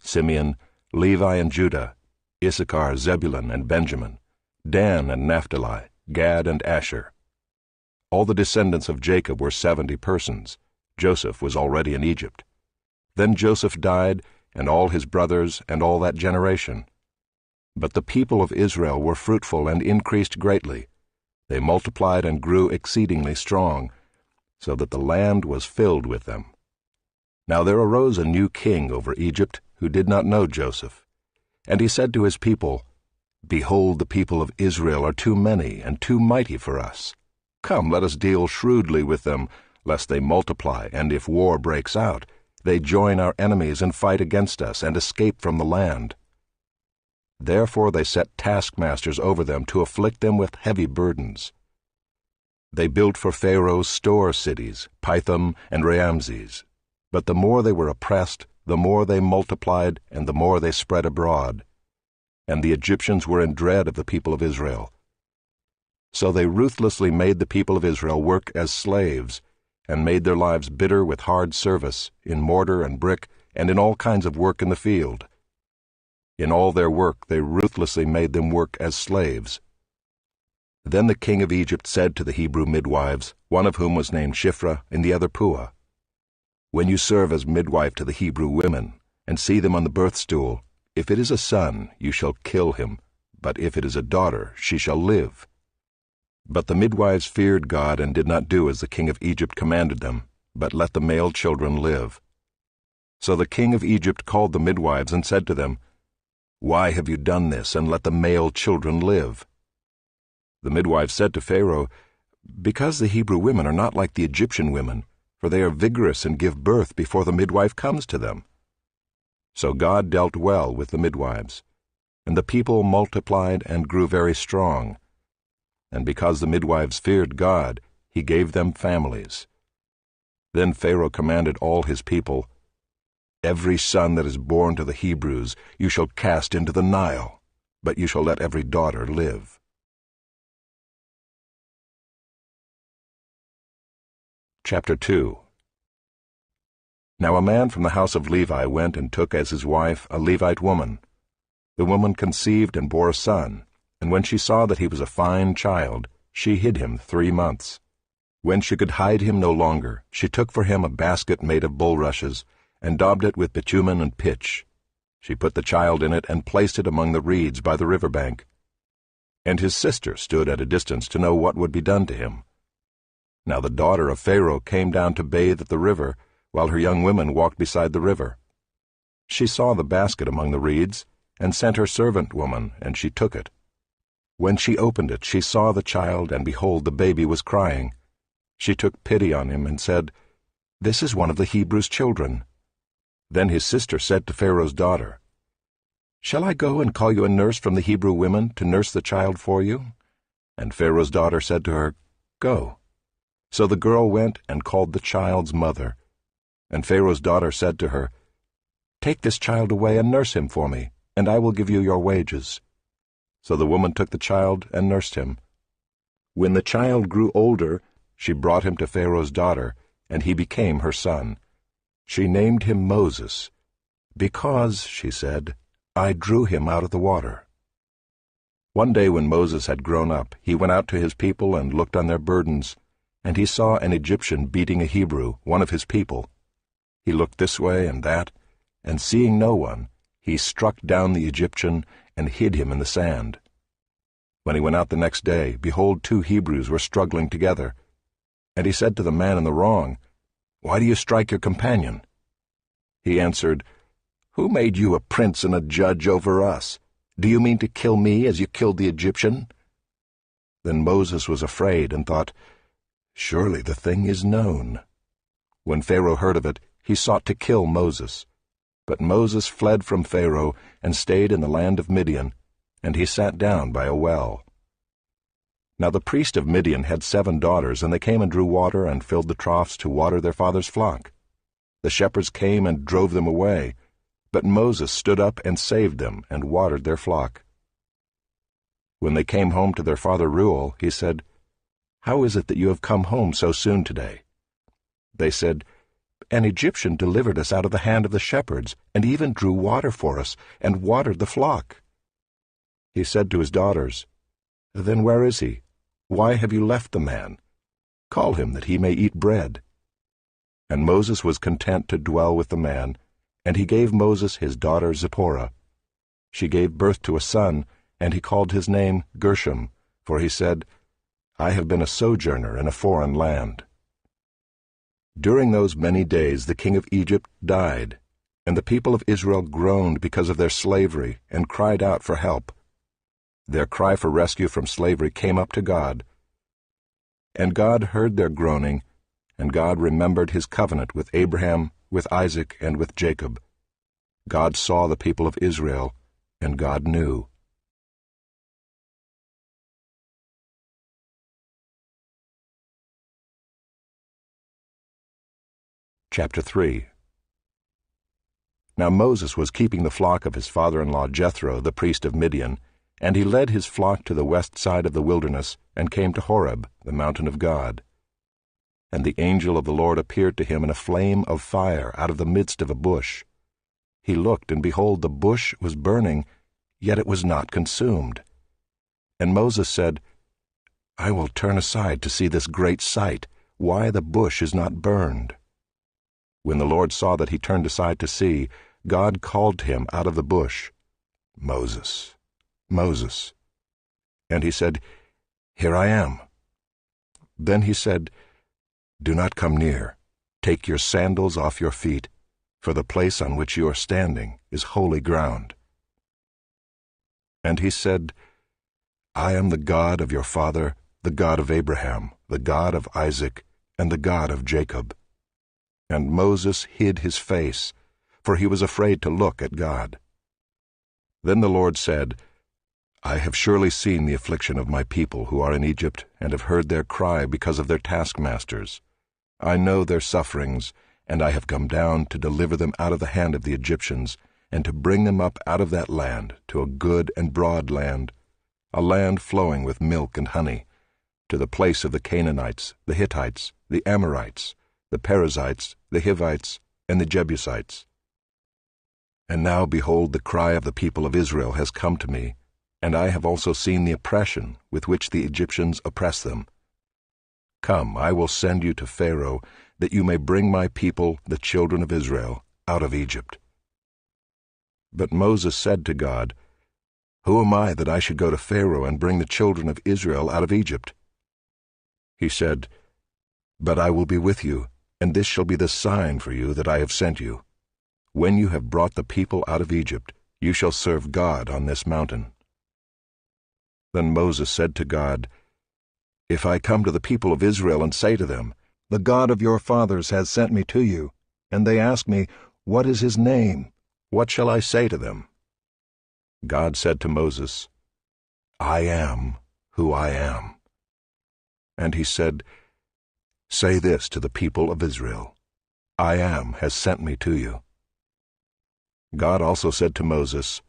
Simeon, Levi and Judah, Issachar, Zebulun and Benjamin, Dan and Naphtali, Gad and Asher. All the descendants of Jacob were 70 persons. Joseph was already in Egypt. Then Joseph died, and all his brothers, and all that generation. But the people of Israel were fruitful and increased greatly. They multiplied and grew exceedingly strong, so that the land was filled with them. Now there arose a new king over Egypt, who did not know Joseph. And he said to his people, Behold, the people of Israel are too many and too mighty for us. Come, let us deal shrewdly with them, lest they multiply, and if war breaks out, they join our enemies and fight against us, and escape from the land. Therefore they set taskmasters over them to afflict them with heavy burdens. They built for Pharaoh store cities, Pithom and Ramses. But the more they were oppressed, the more they multiplied, and the more they spread abroad. And the Egyptians were in dread of the people of Israel. So they ruthlessly made the people of Israel work as slaves, and made their lives bitter with hard service, in mortar and brick, and in all kinds of work in the field. In all their work they ruthlessly made them work as slaves. Then the king of Egypt said to the Hebrew midwives, one of whom was named Shiphrah, and the other Puah, When you serve as midwife to the Hebrew women, and see them on the birth stool, if it is a son, you shall kill him, but if it is a daughter, she shall live. But the midwives feared God and did not do as the king of Egypt commanded them, but let the male children live. So the king of Egypt called the midwives and said to them, Why have you done this, and let the male children live? The midwives said to Pharaoh, Because the Hebrew women are not like the Egyptian women, for they are vigorous and give birth before the midwife comes to them. So God dealt well with the midwives, and the people multiplied and grew very strong. And because the midwives feared God, he gave them families. Then Pharaoh commanded all his people, Every son that is born to the Hebrews you shall cast into the Nile, but you shall let every daughter live. Chapter 2. Now a man from the house of Levi went and took as his wife a Levite woman. The woman conceived and bore a son, and when she saw that he was a fine child, she hid him 3 months. When she could hide him no longer, she took for him a basket made of bulrushes, and daubed it with bitumen and pitch. She put the child in it and placed it among the reeds by the river bank. And his sister stood at a distance to know what would be done to him. Now the daughter of Pharaoh came down to bathe at the river, while her young women walked beside the river. She saw the basket among the reeds, and sent her servant woman, and she took it. When she opened it, she saw the child, and behold, the baby was crying. She took pity on him, and said, This is one of the Hebrews' children. Then his sister said to Pharaoh's daughter, Shall I go and call you a nurse from the Hebrew women to nurse the child for you? And Pharaoh's daughter said to her, Go. So the girl went and called the child's mother. And Pharaoh's daughter said to her, Take this child away and nurse him for me, and I will give you your wages. So the woman took the child and nursed him. When the child grew older, she brought him to Pharaoh's daughter, and he became her son. She named him Moses, because, she said, I drew him out of the water. One day when Moses had grown up, he went out to his people and looked on their burdens, and he saw an Egyptian beating a Hebrew, one of his people. He looked this way and that, and seeing no one, he struck down the Egyptian and hid him in the sand. When he went out the next day, behold, 2 Hebrews were struggling together. And he said to the man in the wrong, Why do you strike your companion? He answered, Who made you a prince and a judge over us? Do you mean to kill me as you killed the Egyptian? Then Moses was afraid and thought, Surely the thing is known. When Pharaoh heard of it, he sought to kill Moses. But Moses fled from Pharaoh and stayed in the land of Midian, and he sat down by a well. Now the priest of Midian had 7 daughters, and they came and drew water and filled the troughs to water their father's flock. The shepherds came and drove them away, but Moses stood up and saved them and watered their flock. When they came home to their father Reuel, he said, How is it that you have come home so soon today? They said, An Egyptian delivered us out of the hand of the shepherds, and even drew water for us, and watered the flock." He said to his daughters, "Then where is he? Why have you left the man? Call him that he may eat bread." And Moses was content to dwell with the man, and he gave Moses his daughter Zipporah. She gave birth to a son, and he called his name Gershom, for he said, "I have been a sojourner in a foreign land." During those many days the king of Egypt died, and the people of Israel groaned because of their slavery and cried out for help. Their cry for rescue from slavery came up to God. And God heard their groaning, and God remembered his covenant with Abraham, with Isaac, and with Jacob. God saw the people of Israel, and God knew. Chapter 3. Now Moses was keeping the flock of his father-in-law Jethro, the priest of Midian, and he led his flock to the west side of the wilderness, and came to Horeb, the mountain of God. And the angel of the Lord appeared to him in a flame of fire out of the midst of a bush. He looked, and behold, the bush was burning, yet it was not consumed. And Moses said, "I will turn aside to see this great sight, why the bush is not burned." When the Lord saw that he turned aside to see, God called to him out of the bush, "Moses, Moses." And he said, "Here I am." Then he said, "Do not come near. Take your sandals off your feet, for the place on which you are standing is holy ground." And he said, "I am the God of your father, the God of Abraham, the God of Isaac, and the God of Jacob." And Moses hid his face, for he was afraid to look at God. Then the Lord said, "I have surely seen the affliction of my people who are in Egypt, and have heard their cry because of their taskmasters. I know their sufferings, and I have come down to deliver them out of the hand of the Egyptians, and to bring them up out of that land to a good and broad land, a land flowing with milk and honey, to the place of the Canaanites, the Hittites, the Amorites, the Perizzites, the Hivites, and the Jebusites. And now, behold, the cry of the people of Israel has come to me, and I have also seen the oppression with which the Egyptians oppress them. Come, I will send you to Pharaoh, that you may bring my people, the children of Israel, out of Egypt." But Moses said to God, "Who am I that I should go to Pharaoh and bring the children of Israel out of Egypt?" He said, "But I will be with you, and this shall be the sign for you that I have sent you. When you have brought the people out of Egypt, you shall serve God on this mountain." Then Moses said to God, "If I come to the people of Israel and say to them, 'The God of your fathers has sent me to you,' and they ask me, 'What is his name?' what shall I say to them?" God said to Moses, "I am who I am." And he said, "Say this to the people of Israel, 'I am has sent me to you.'" God also said to Moses,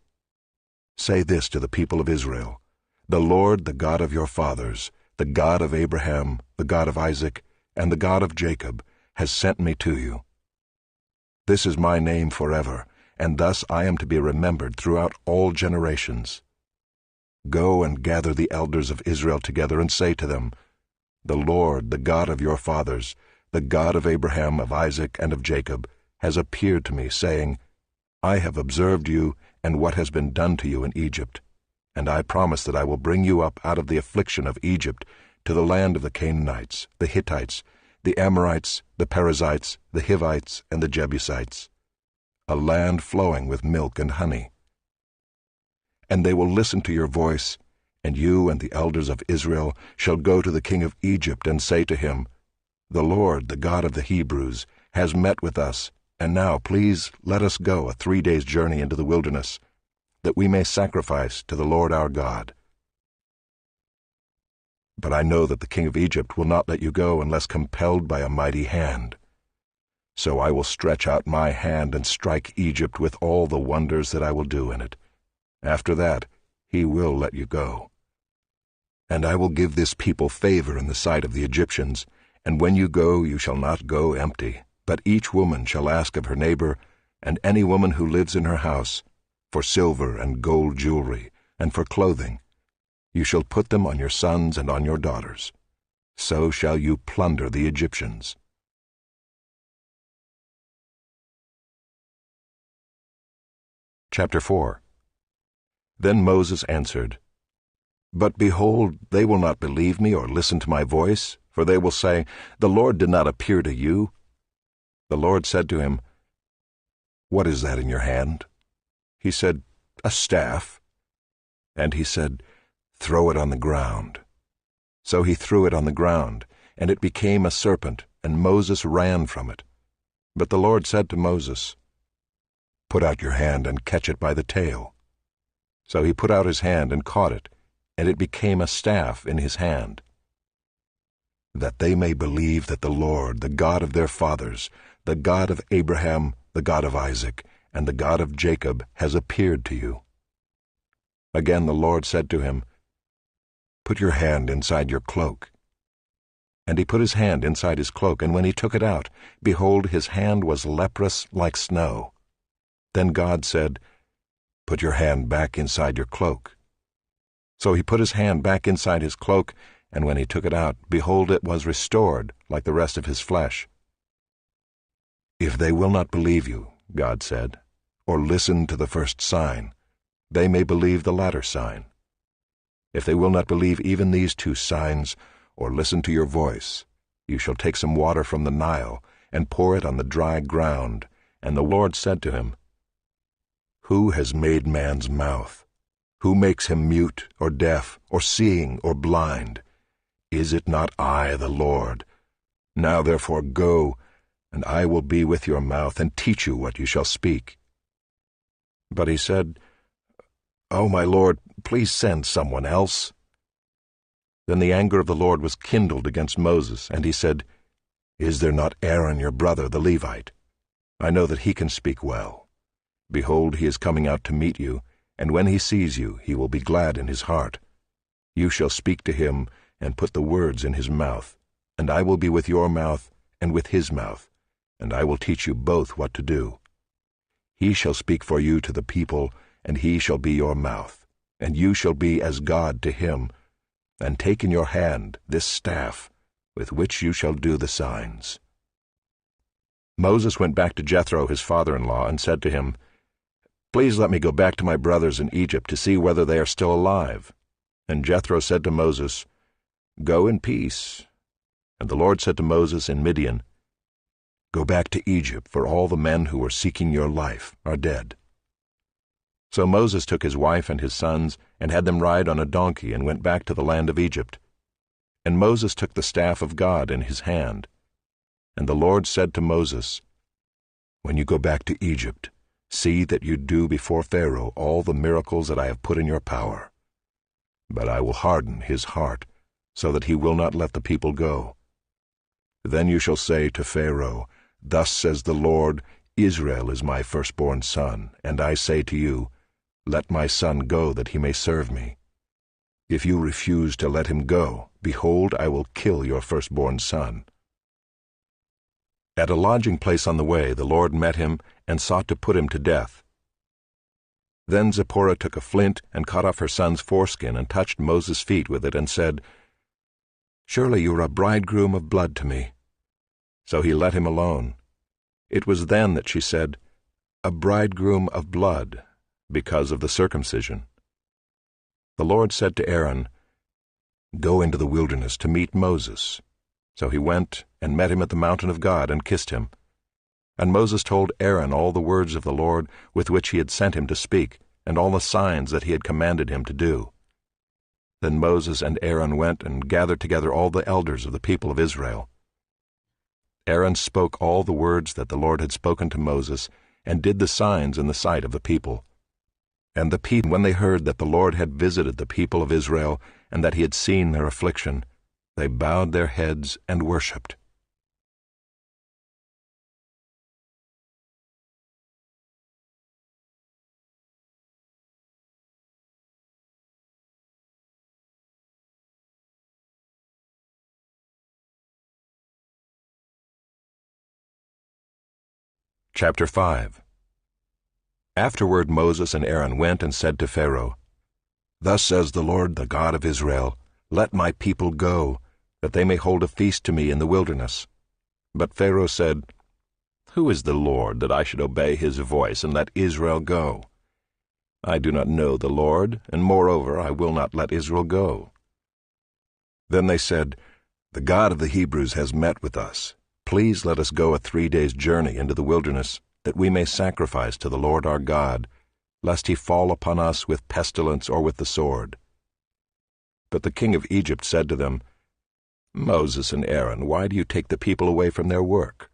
"Say this to the people of Israel, 'The Lord, the God of your fathers, the God of Abraham, the God of Isaac, and the God of Jacob, has sent me to you.' This is my name forever, and thus I am to be remembered throughout all generations. Go and gather the elders of Israel together and say to them, 'The Lord, the God of your fathers, the God of Abraham, of Isaac, and of Jacob, has appeared to me, saying, I have observed you and what has been done to you in Egypt, and I promise that I will bring you up out of the affliction of Egypt to the land of the Canaanites, the Hittites, the Amorites, the Perizzites, the Hivites, and the Jebusites, a land flowing with milk and honey. And they will listen to your voice, and you and the elders of Israel shall go to the king of Egypt and say to him, The Lord, the God of the Hebrews, has met with us, and now please let us go a 3 days' journey into the wilderness, that we may sacrifice to the Lord our God. But I know that the king of Egypt will not let you go unless compelled by a mighty hand. So I will stretch out my hand and strike Egypt with all the wonders that I will do in it. After that, he will let you go. And I will give this people favor in the sight of the Egyptians, and when you go, you shall not go empty, But each woman shall ask of her neighbor, and any woman who lives in her house, for silver and gold jewelry, and for clothing. You shall put them on your sons and on your daughters. So shall you plunder the Egyptians. Chapter 4. Then Moses answered, But behold, they will not believe me or listen to my voice, for they will say, The Lord did not appear to you. The Lord said to him, What is that in your hand? He said, A staff. And he said, Throw it on the ground. So he threw it on the ground, and it became a serpent, and Moses ran from it. But the Lord said to Moses, Put out your hand and catch it by the tail. So he put out his hand and caught it, and it became a staff in his hand. That they may believe that the Lord, the God of their fathers, the God of Abraham, the God of Isaac, and the God of Jacob, has appeared to you. Again the Lord said to him, Put your hand inside your cloak. And he put his hand inside his cloak, and when he took it out, behold, his hand was leprous like snow. Then God said, Put your hand back inside your cloak. So he put his hand back inside his cloak, and when he took it out, behold, it was restored like the rest of his flesh. If they will not believe you, God said, or listen to the first sign, they may believe the latter sign. If they will not believe even these two signs, or listen to your voice, you shall take some water from the Nile, and pour it on the dry ground. And the Lord said to him, Who has made man's mouth? Who makes him mute, or deaf, or seeing, or blind? Is it not I, the Lord? Now therefore go, and I will be with your mouth, and teach you what you shall speak. But he said, Oh, my Lord, please send someone else. Then the anger of the Lord was kindled against Moses, and he said, Is there not Aaron your brother, the Levite? I know that he can speak well. Behold, he is coming out to meet you, and when he sees you, he will be glad in his heart. You shall speak to him, and put the words in his mouth, and I will be with your mouth and with his mouth, and I will teach you both what to do. He shall speak for you to the people, and he shall be your mouth, and you shall be as God to him, and take in your hand this staff, with which you shall do the signs. Moses went back to Jethro his father-in-law, and said to him, Please let me go back to my brothers in Egypt to see whether they are still alive. And Jethro said to Moses, Go in peace. And the Lord said to Moses in Midian, Go back to Egypt, for all the men who were seeking your life are dead. So Moses took his wife and his sons, and had them ride on a donkey, and went back to the land of Egypt. And Moses took the staff of God in his hand. And the Lord said to Moses, When you go back to Egypt, see that you do before Pharaoh all the miracles that I have put in your power. But I will harden his heart, so that he will not let the people go. Then you shall say to Pharaoh, Thus says the Lord, Israel is my firstborn son, and I say to you, Let my son go, that he may serve me. If you refuse to let him go, behold, I will kill your firstborn son. At a lodging place on the way, the Lord met him, and sought to put him to death. Then Zipporah took a flint, and cut off her son's foreskin, and touched Moses' feet with it, and said, Surely you are a bridegroom of blood to me. So he let him alone. It was then that she said, A bridegroom of blood, because of the circumcision. The Lord said to Aaron, Go into the wilderness to meet Moses. So he went and met him at the mountain of God, and kissed him. And Moses told Aaron all the words of the Lord with which he had sent him to speak, and all the signs that he had commanded him to do. Then Moses and Aaron went and gathered together all the elders of the people of Israel. Aaron spoke all the words that the Lord had spoken to Moses, and did the signs in the sight of the people. And the people, when they heard that the Lord had visited the people of Israel, and that he had seen their affliction, they bowed their heads and worshipped. Chapter 5. Afterward Moses and Aaron went and said to Pharaoh, "Thus says the Lord, the God of Israel, Let my people go, that they may hold a feast to me in the wilderness." But Pharaoh said, "Who is the Lord, that I should obey his voice and let Israel go? I do not know the Lord, and moreover I will not let Israel go." Then they said, "The God of the Hebrews has met with us. Please let us go a 3 days' journey into the wilderness, that we may sacrifice to the Lord our God, lest he fall upon us with pestilence or with the sword." But the king of Egypt said to them, "Moses and Aaron, why do you take the people away from their work?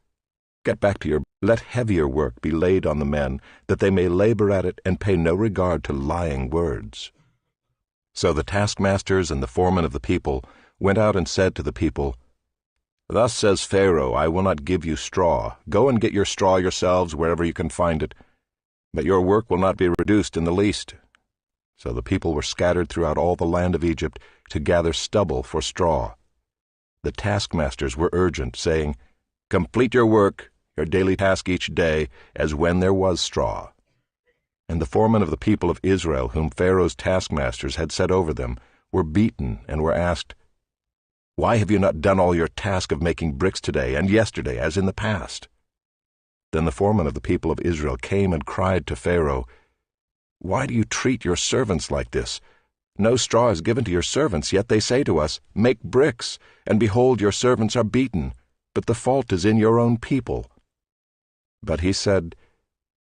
Get back to let heavier work be laid on the men, that they may labor at it and pay no regard to lying words." So the taskmasters and the foremen of the people went out and said to the people, "Thus says Pharaoh, I will not give you straw. Go and get your straw yourselves wherever you can find it, but your work will not be reduced in the least." So the people were scattered throughout all the land of Egypt to gather stubble for straw. The taskmasters were urgent, saying, "Complete your work, your daily task each day, as when there was straw." And the foremen of the people of Israel, whom Pharaoh's taskmasters had set over them, were beaten and were asked, "Why have you not done all your task of making bricks today and yesterday, as in the past?" Then the foremen of the people of Israel came and cried to Pharaoh, "Why do you treat your servants like this? No straw is given to your servants, yet they say to us, 'Make bricks,' and behold, your servants are beaten, but the fault is in your own people." But he said,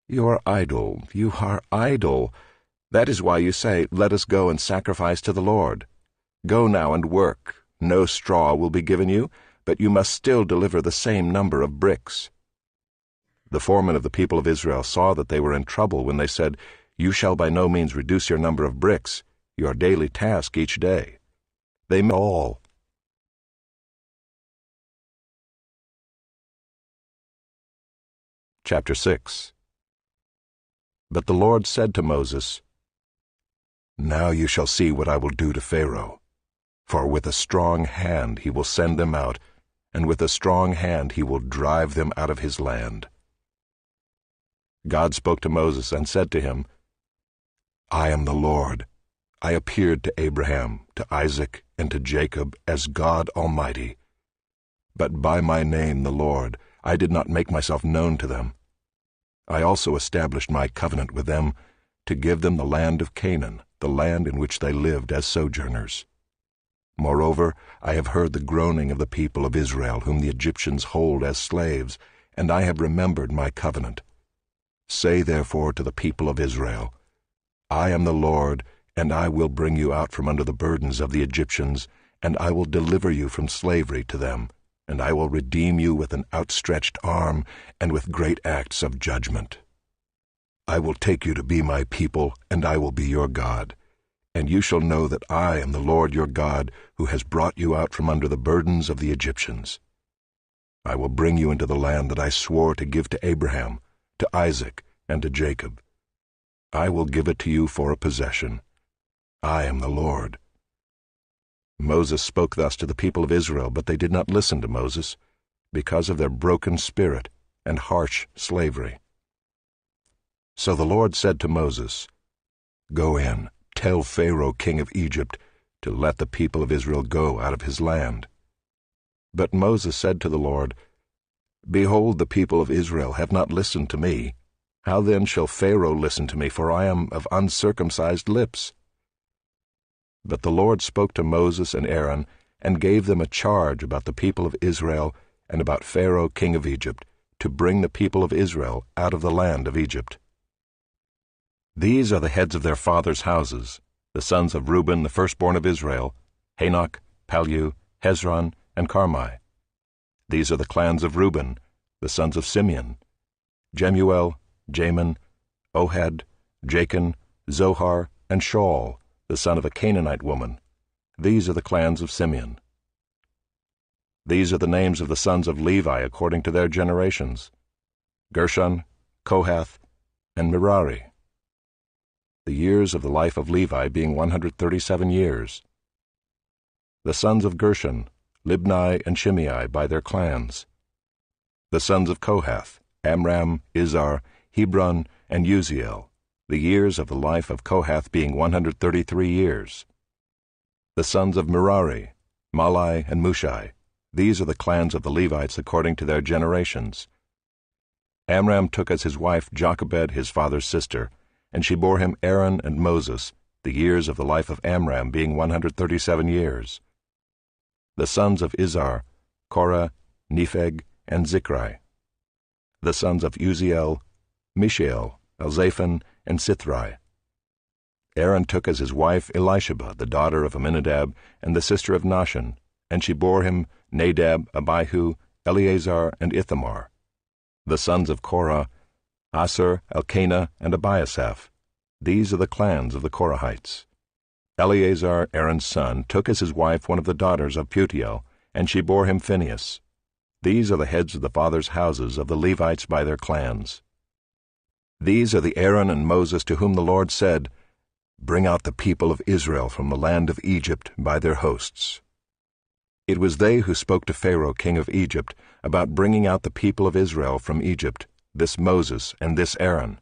"You are idle, you are idle. That is why you say, 'Let us go and sacrifice to the Lord.' Go now and work. No straw will be given you, but you must still deliver the same number of bricks." The foremen of the people of Israel saw that they were in trouble when they said, "You shall by no means reduce your number of bricks, your daily task each day." They met all. Chapter 6. But the Lord said to Moses, "Now you shall see what I will do to Pharaoh. For with a strong hand he will send them out, and with a strong hand he will drive them out of his land." God spoke to Moses and said to him, "I am the Lord. I appeared to Abraham, to Isaac, and to Jacob as God Almighty. But by my name, the Lord, I did not make myself known to them. I also established my covenant with them to give them the land of Canaan, the land in which they lived as sojourners. Moreover, I have heard the groaning of the people of Israel, whom the Egyptians hold as slaves, and I have remembered my covenant. Say therefore to the people of Israel, I am the Lord, and I will bring you out from under the burdens of the Egyptians, and I will deliver you from slavery to them, and I will redeem you with an outstretched arm and with great acts of judgment. I will take you to be my people, and I will be your God. And you shall know that I am the Lord your God, who has brought you out from under the burdens of the Egyptians. I will bring you into the land that I swore to give to Abraham, to Isaac, and to Jacob. I will give it to you for a possession. I am the Lord." Moses spoke thus to the people of Israel, but they did not listen to Moses, because of their broken spirit and harsh slavery. So the Lord said to Moses, "Go in, tell Pharaoh king of Egypt to let the people of Israel go out of his land." But Moses said to the Lord, "Behold, the people of Israel have not listened to me. How then shall Pharaoh listen to me, for I am of uncircumcised lips?" But the Lord spoke to Moses and Aaron, and gave them a charge about the people of Israel and about Pharaoh king of Egypt, to bring the people of Israel out of the land of Egypt. These are the heads of their fathers' houses, the sons of Reuben, the firstborn of Israel, Hanok, Palu, Hezron, and Carmi. These are the clans of Reuben, the sons of Simeon, Jemuel, Jamin, Ohad, Jachin, Zohar, and Shaul, the son of a Canaanite woman. These are the clans of Simeon. These are the names of the sons of Levi according to their generations: Gershon, Kohath, and Merari. The years of the life of Levi being 137 years. The sons of Gershon, Libni and Shimei by their clans. The sons of Kohath, Amram, Izhar, Hebron, and Uziel, the years of the life of Kohath being 133 years. The sons of Merari, Malai and Mushai, these are the clans of the Levites according to their generations. Amram took as his wife Jochebed his father's sister, and she bore him Aaron and Moses, the years of the life of Amram being 137 years. The sons of Izhar, Korah, Nepheg, and Zichri. The sons of Uziel, Mishael, Elzaphan, and Sithri. Aaron took as his wife Elisheba, the daughter of Amminadab, and the sister of Nahshon, and she bore him Nadab, Abihu, Eleazar, and Ithamar. The sons of Korah, Asher, Elkanah, and Abiasaph. These are the clans of the Korahites. Eleazar, Aaron's son, took as his wife one of the daughters of Putiel, and she bore him Phinehas. These are the heads of the fathers' houses of the Levites by their clans. These are the Aaron and Moses to whom the Lord said, "Bring out the people of Israel from the land of Egypt by their hosts." It was they who spoke to Pharaoh king of Egypt about bringing out the people of Israel from Egypt, this Moses and this Aaron.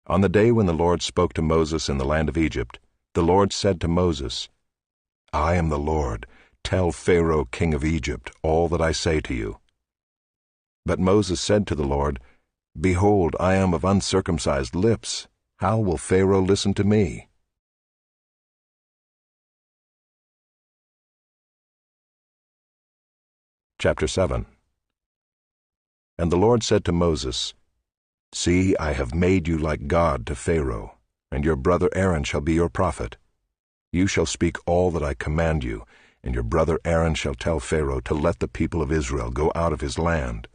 On the day when the Lord spoke to Moses in the land of Egypt, the Lord said to Moses, "I am the Lord. Tell Pharaoh king of Egypt all that I say to you." But Moses said to the Lord, "Behold, I am of uncircumcised lips. How will Pharaoh listen to me?" Chapter 7. And the Lord said to Moses, "See, I have made you like God to Pharaoh, and your brother Aaron shall be your prophet. You shall speak all that I command you, and your brother Aaron shall tell Pharaoh to let the people of Israel go out of his land.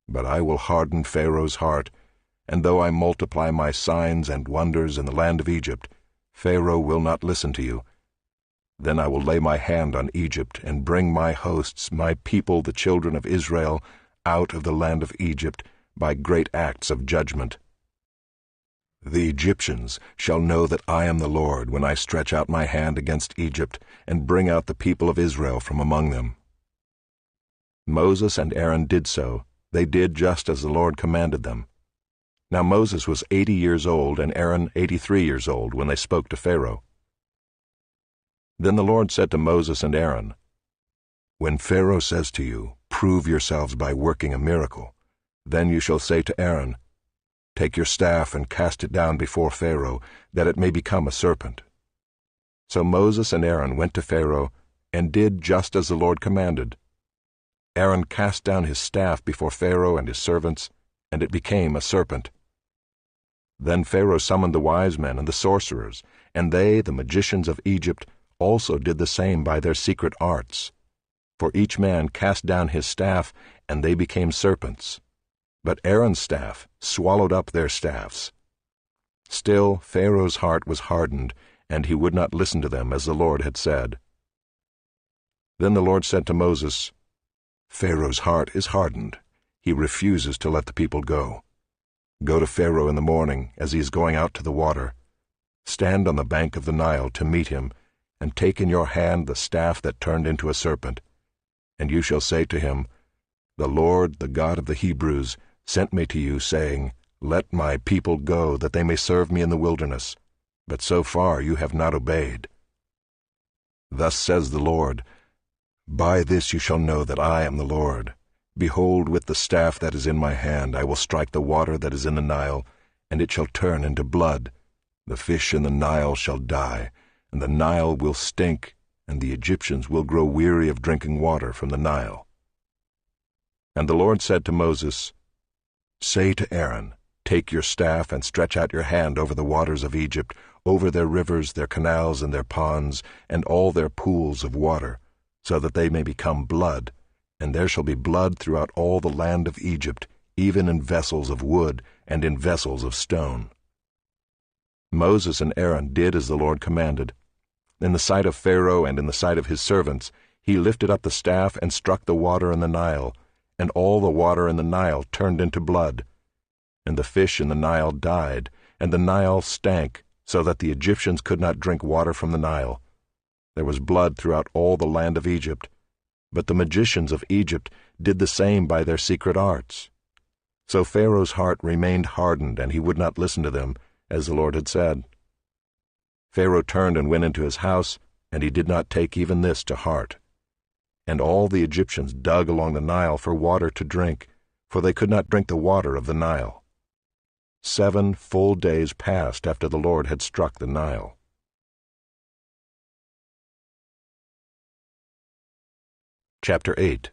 But I will harden Pharaoh's heart, and though I multiply my signs and wonders in the land of Egypt, Pharaoh will not listen to you. Then I will lay my hand on Egypt and bring my hosts, my people, the children of Israel, out of the land of Egypt by great acts of judgment. The Egyptians shall know that I am the Lord when I stretch out my hand against Egypt and bring out the people of Israel from among them." Moses and Aaron did so. They did just as the Lord commanded them. Now Moses was 80 years old and Aaron 83 years old when they spoke to Pharaoh. Then the Lord said to Moses and Aaron, "When Pharaoh says to you, 'Prove yourselves by working a miracle,' then you shall say to Aaron, 'Take your staff and cast it down before Pharaoh, that it may become a serpent.'" So Moses and Aaron went to Pharaoh and did just as the Lord commanded. Aaron cast down his staff before Pharaoh and his servants, and it became a serpent. Then Pharaoh summoned the wise men and the sorcerers, and they, the magicians of Egypt, also did the same by their secret arts. For each man cast down his staff, and they became serpents. But Aaron's staff swallowed up their staffs. Still Pharaoh's heart was hardened, and he would not listen to them as the Lord had said. Then the Lord said to Moses, "Pharaoh's heart is hardened. He refuses to let the people go. Go to Pharaoh in the morning as he is going out to the water. Stand on the bank of the Nile to meet him, and take in your hand the staff that turned into a serpent. And you shall say to him, 'The Lord, the God of the Hebrews, sent me to you, saying, Let my people go, that they may serve me in the wilderness. But so far you have not obeyed. Thus says the Lord, By this you shall know that I am the Lord. Behold, with the staff that is in my hand I will strike the water that is in the Nile, and it shall turn into blood. The fish in the Nile shall die, and the Nile will stink, and the Egyptians will grow weary of drinking water from the Nile." And the Lord said to Moses, "Say to Aaron, Take your staff and stretch out your hand over the waters of Egypt, over their rivers, their canals, and their ponds, and all their pools of water, so that they may become blood, and there shall be blood throughout all the land of Egypt, even in vessels of wood and in vessels of stone." Moses and Aaron did as the Lord commanded. In the sight of Pharaoh and in the sight of his servants, he lifted up the staff and struck the water in the Nile, and all the water in the Nile turned into blood. And the fish in the Nile died, and the Nile stank, so that the Egyptians could not drink water from the Nile. There was blood throughout all the land of Egypt, but the magicians of Egypt did the same by their secret arts. So Pharaoh's heart remained hardened, and he would not listen to them, as the Lord had said. Pharaoh turned and went into his house, and he did not take even this to heart. And all the Egyptians dug along the Nile for water to drink, for they could not drink the water of the Nile. 7 full days passed after the Lord had struck the Nile. Chapter 8.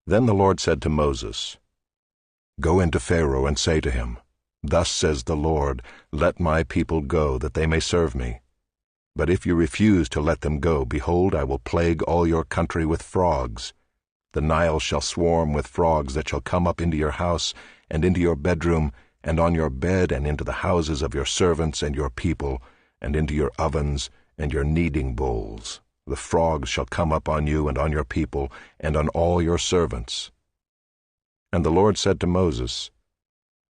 Then the Lord said to Moses, "Go into Pharaoh and say to him, 'Thus says the Lord, let my people go, that they may serve me. But if you refuse to let them go, behold, I will plague all your country with frogs. The Nile shall swarm with frogs that shall come up into your house, and into your bedroom, and on your bed, and into the houses of your servants and your people, and into your ovens and your kneading bowls. The frogs shall come up on you and on your people, and on all your servants.'" And the Lord said to Moses,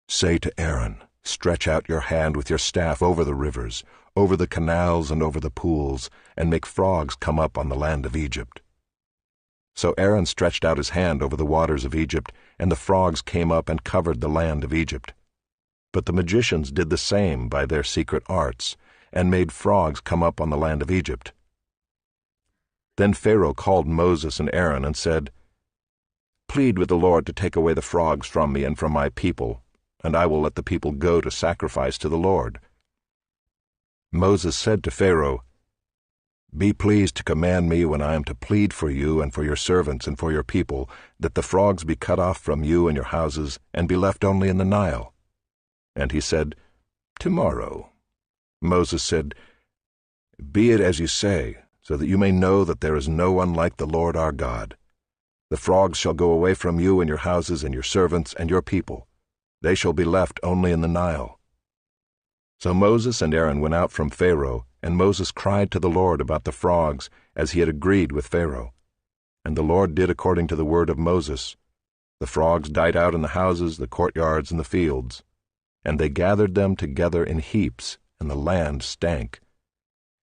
"Say to Aaron, stretch out your hand with your staff over the rivers, over the canals and over the pools, and make frogs come up on the land of Egypt." So Aaron stretched out his hand over the waters of Egypt, and the frogs came up and covered the land of Egypt. But the magicians did the same by their secret arts, and made frogs come up on the land of Egypt. Then Pharaoh called Moses and Aaron and said, "Plead with the Lord to take away the frogs from me and from my people, and I will let the people go to sacrifice to the Lord." Moses said to Pharaoh, "Be pleased to command me when I am to plead for you and for your servants and for your people, that the frogs be cut off from you and your houses, and be left only in the Nile." And he said, "Tomorrow." Moses said, "Be it as you say, so that you may know that there is no one like the Lord our God. The frogs shall go away from you and your houses and your servants and your people. They shall be left only in the Nile." So Moses and Aaron went out from Pharaoh, and Moses cried to the Lord about the frogs, as he had agreed with Pharaoh. And the Lord did according to the word of Moses. The frogs died out in the houses, the courtyards, and the fields. And they gathered them together in heaps, and the land stank.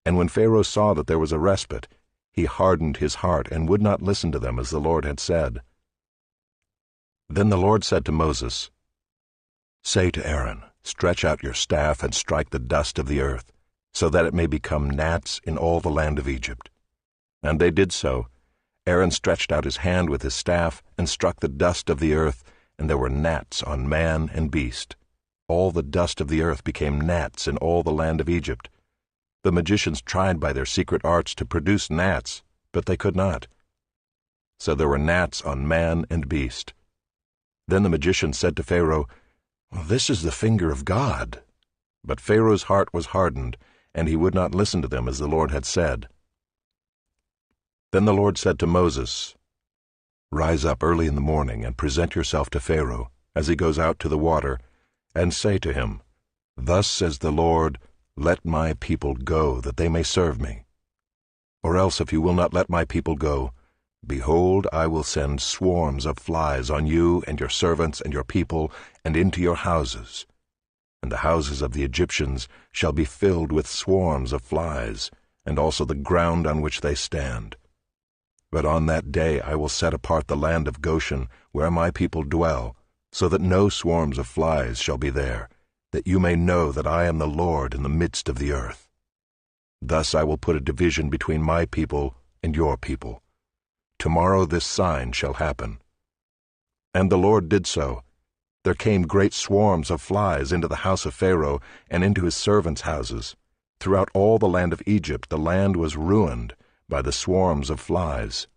And when Pharaoh saw that there was a respite, he hardened his heart and would not listen to them as the Lord had said. Then the Lord said to Moses, "Say to Aaron, stretch out your staff and strike the dust of the earth, so that it may become gnats in all the land of Egypt." And they did so. Aaron stretched out his hand with his staff and struck the dust of the earth, and there were gnats on man and beast. All the dust of the earth became gnats in all the land of Egypt. The magicians tried by their secret arts to produce gnats, but they could not. So there were gnats on man and beast. Then the magician said to Pharaoh, "This is the finger of God." But Pharaoh's heart was hardened, and he would not listen to them as the Lord had said. Then the Lord said to Moses, "Rise up early in the morning and present yourself to Pharaoh, as he goes out to the water, and say to him, 'Thus says the Lord, let my people go, that they may serve me. Or else, if you will not let my people go, behold, I will send swarms of flies on you and your servants and your people, and into your houses. And the houses of the Egyptians shall be filled with swarms of flies, and also the ground on which they stand. But on that day I will set apart the land of Goshen, where my people dwell, so that no swarms of flies shall be there, that you may know that I am the Lord in the midst of the earth. Thus I will put a division between my people and your people. Tomorrow this sign shall happen." And the Lord did so. There came great swarms of flies into the house of Pharaoh and into his servants' houses. Throughout all the land of Egypt the land was ruined by the swarms of flies.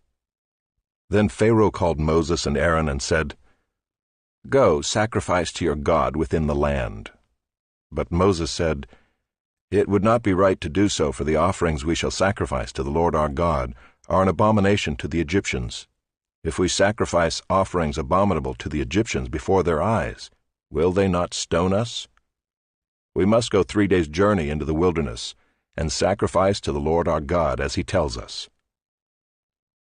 Then Pharaoh called Moses and Aaron and said, "Go, sacrifice to your God within the land." But Moses said, "It would not be right to do so, for the offerings we shall sacrifice to the Lord our God are an abomination to the Egyptians. If we sacrifice offerings abominable to the Egyptians before their eyes, will they not stone us? We must go 3 days' journey into the wilderness, and sacrifice to the Lord our God as he tells us."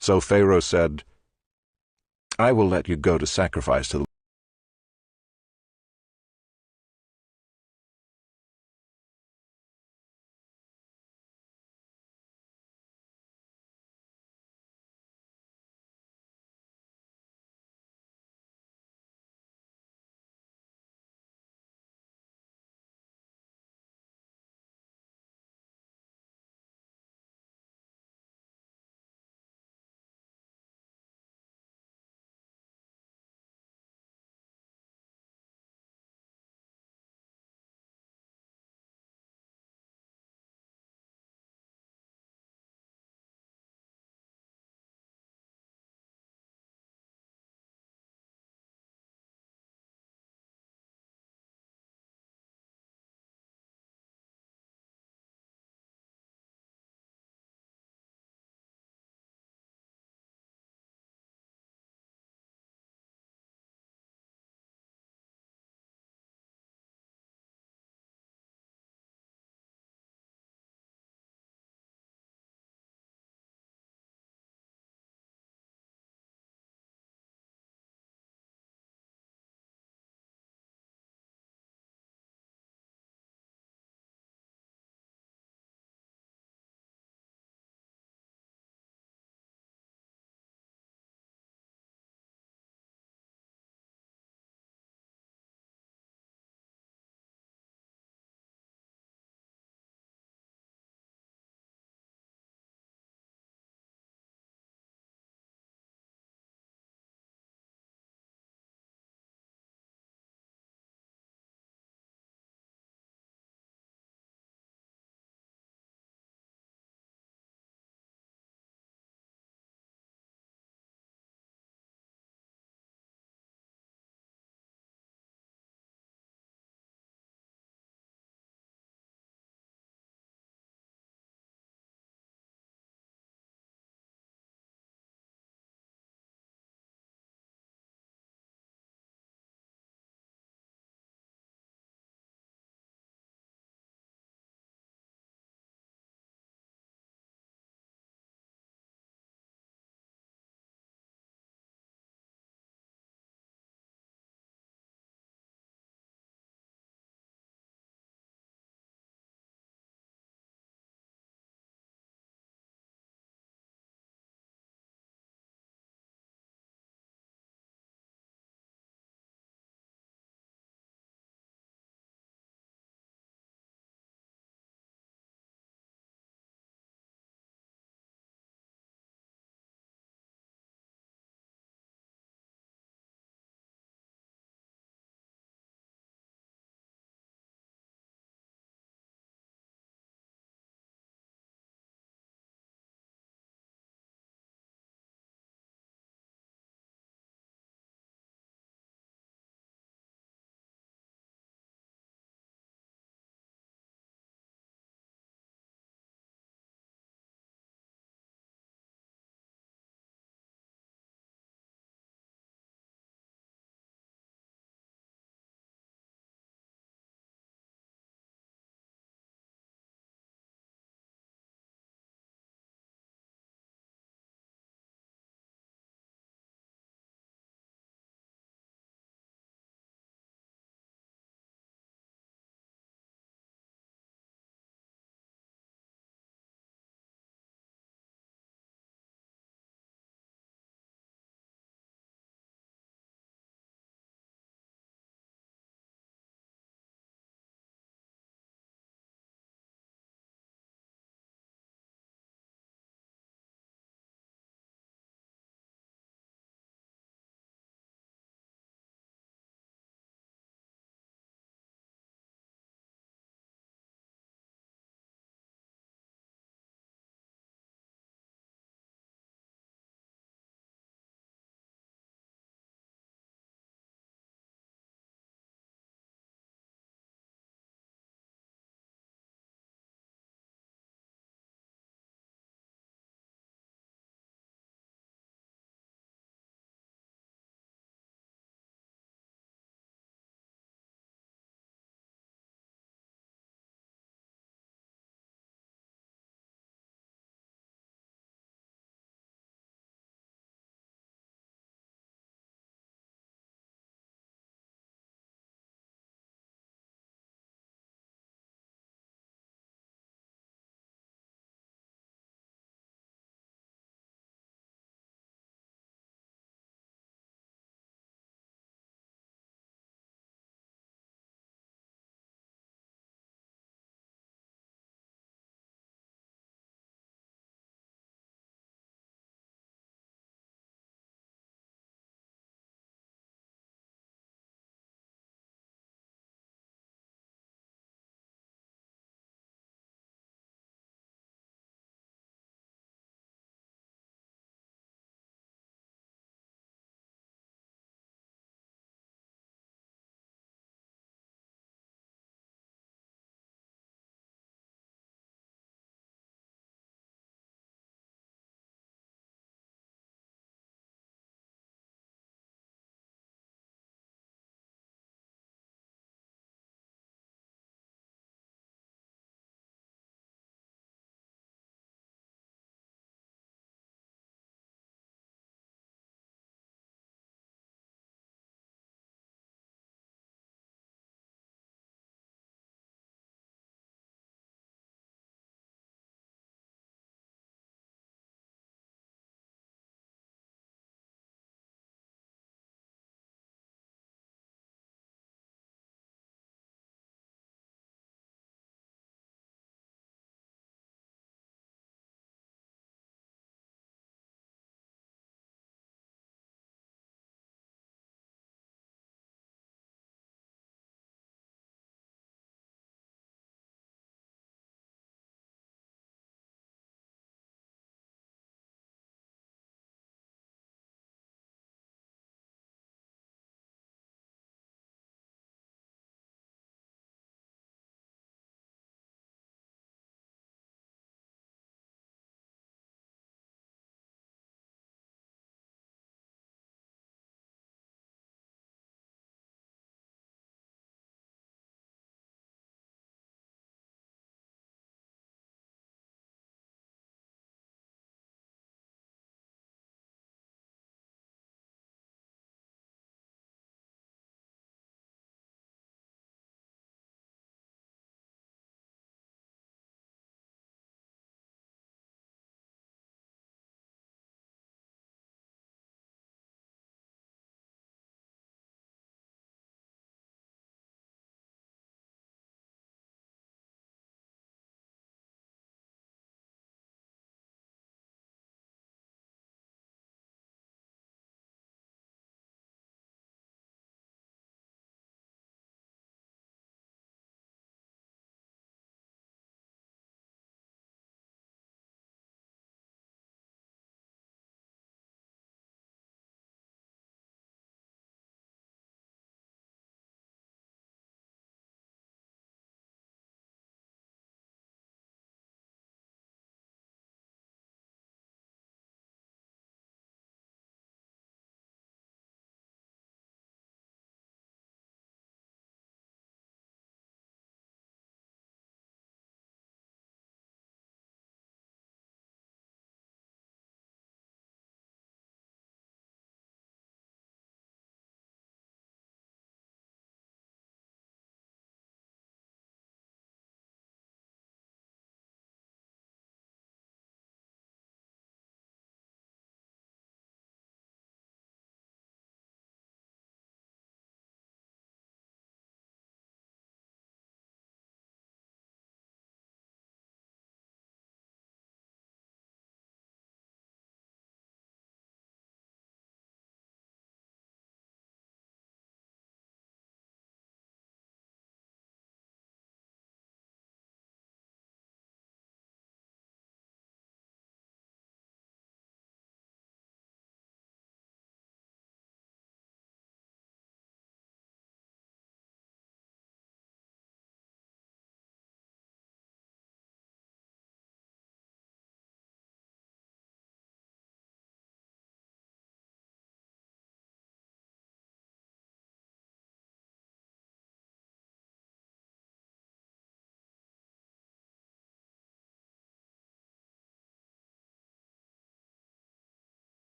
So Pharaoh said, "I will let you go to sacrifice to the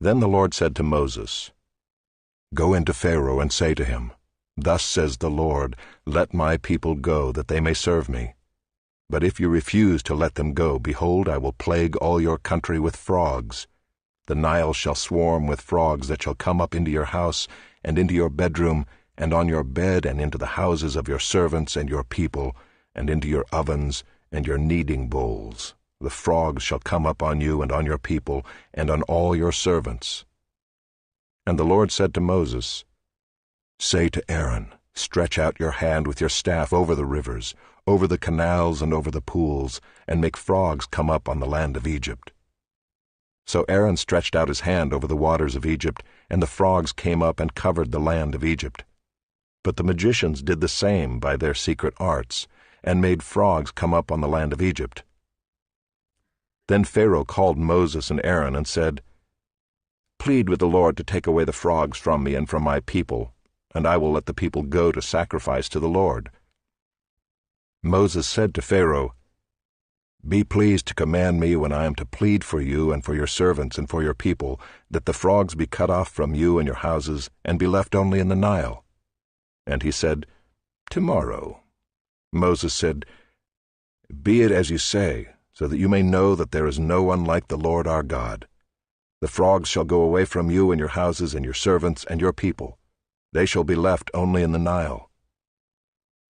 Then the Lord said to Moses, "Go into Pharaoh and say to him, 'Thus says the Lord, let my people go, that they may serve me. But if you refuse to let them go, behold, I will plague all your country with frogs. The Nile shall swarm with frogs that shall come up into your house, and into your bedroom, and on your bed, and into the houses of your servants and your people, and into your ovens and your kneading bowls. The frogs shall come up on you and on your people, and on all your servants.'" And the Lord said to Moses, "Say to Aaron, stretch out your hand with your staff over the rivers, over the canals and over the pools, and make frogs come up on the land of Egypt." So Aaron stretched out his hand over the waters of Egypt, and the frogs came up and covered the land of Egypt. But the magicians did the same by their secret arts, and made frogs come up on the land of Egypt. Then Pharaoh called Moses and Aaron and said, "Plead with the Lord to take away the frogs from me and from my people, and I will let the people go to sacrifice to the Lord." Moses said to Pharaoh, "Be pleased to command me when I am to plead for you and for your servants and for your people, that the frogs be cut off from you and your houses, and be left only in the Nile." And he said, "Tomorrow." Moses said, "Be it as you say, so that you may know that there is no one like the Lord our God. The frogs shall go away from you and your houses and your servants and your people. They shall be left only in the Nile."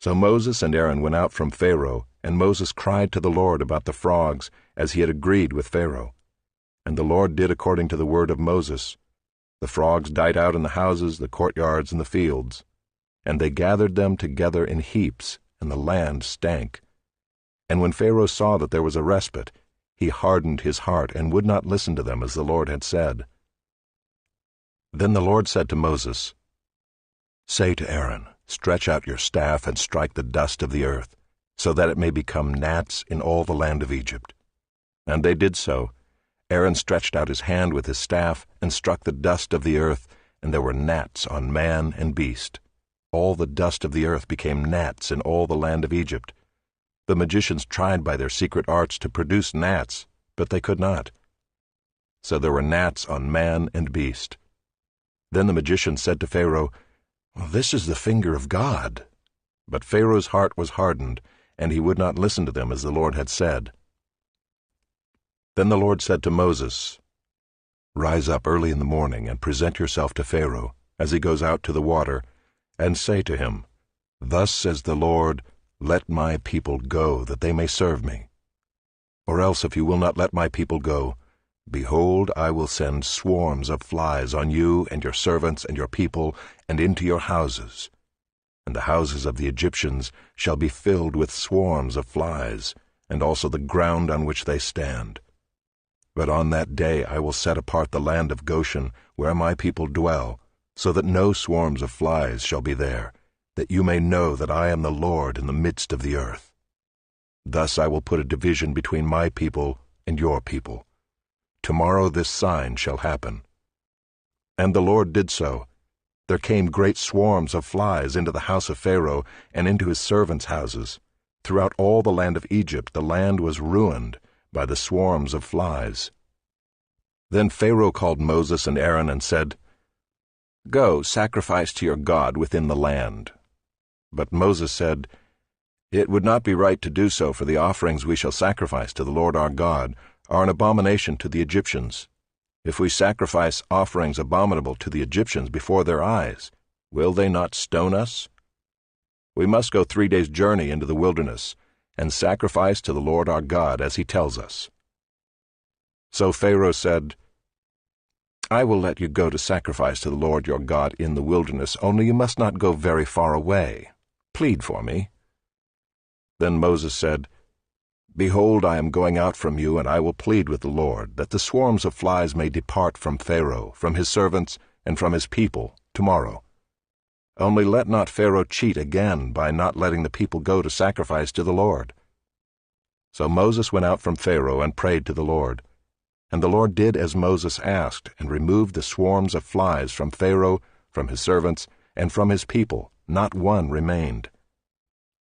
So Moses and Aaron went out from Pharaoh, and Moses cried to the Lord about the frogs, as he had agreed with Pharaoh. And the Lord did according to the word of Moses. The frogs died out in the houses, the courtyards, and the fields. And they gathered them together in heaps, and the land stank. And when Pharaoh saw that there was a respite, he hardened his heart and would not listen to them as the Lord had said. Then the Lord said to Moses, "Say to Aaron, stretch out your staff and strike the dust of the earth, so that it may become gnats in all the land of Egypt." And they did so. Aaron stretched out his hand with his staff and struck the dust of the earth, and there were gnats on man and beast. All the dust of the earth became gnats in all the land of Egypt. The magicians tried by their secret arts to produce gnats, but they could not. So there were gnats on man and beast. Then the magician said to Pharaoh, "This is the finger of God." But Pharaoh's heart was hardened, and he would not listen to them as the Lord had said. Then the Lord said to Moses, "Rise up early in the morning and present yourself to Pharaoh, as he goes out to the water, and say to him, 'Thus says the Lord, let my people go, that they may serve me. Or else if you will not let my people go, behold, I will send swarms of flies on you and your servants and your people, and into your houses. And the houses of the Egyptians shall be filled with swarms of flies, and also the ground on which they stand. But on that day I will set apart the land of Goshen, where my people dwell, so that no swarms of flies shall be there, that you may know that I am the Lord in the midst of the earth. Thus I will put a division between my people and your people. Tomorrow this sign shall happen." And the Lord did so. There came great swarms of flies into the house of Pharaoh and into his servants' houses. Throughout all the land of Egypt the land was ruined by the swarms of flies. Then Pharaoh called Moses and Aaron and said, "Go, sacrifice to your God within the land." But Moses said, "It would not be right to do so, for the offerings we shall sacrifice to the Lord our God are an abomination to the Egyptians. If we sacrifice offerings abominable to the Egyptians before their eyes, will they not stone us? We must go 3 days' journey into the wilderness, and sacrifice to the Lord our God as he tells us." So Pharaoh said, "I will let you go to sacrifice to the Lord your God in the wilderness, only you must not go very far away. Plead for me." Then Moses said, "Behold, I am going out from you, and I will plead with the Lord, that the swarms of flies may depart from Pharaoh, from his servants, and from his people, tomorrow. Only let not Pharaoh cheat again by not letting the people go to sacrifice to the Lord." So Moses went out from Pharaoh and prayed to the Lord. And the Lord did as Moses asked, and removed the swarms of flies from Pharaoh, from his servants, and from his people. Not one remained.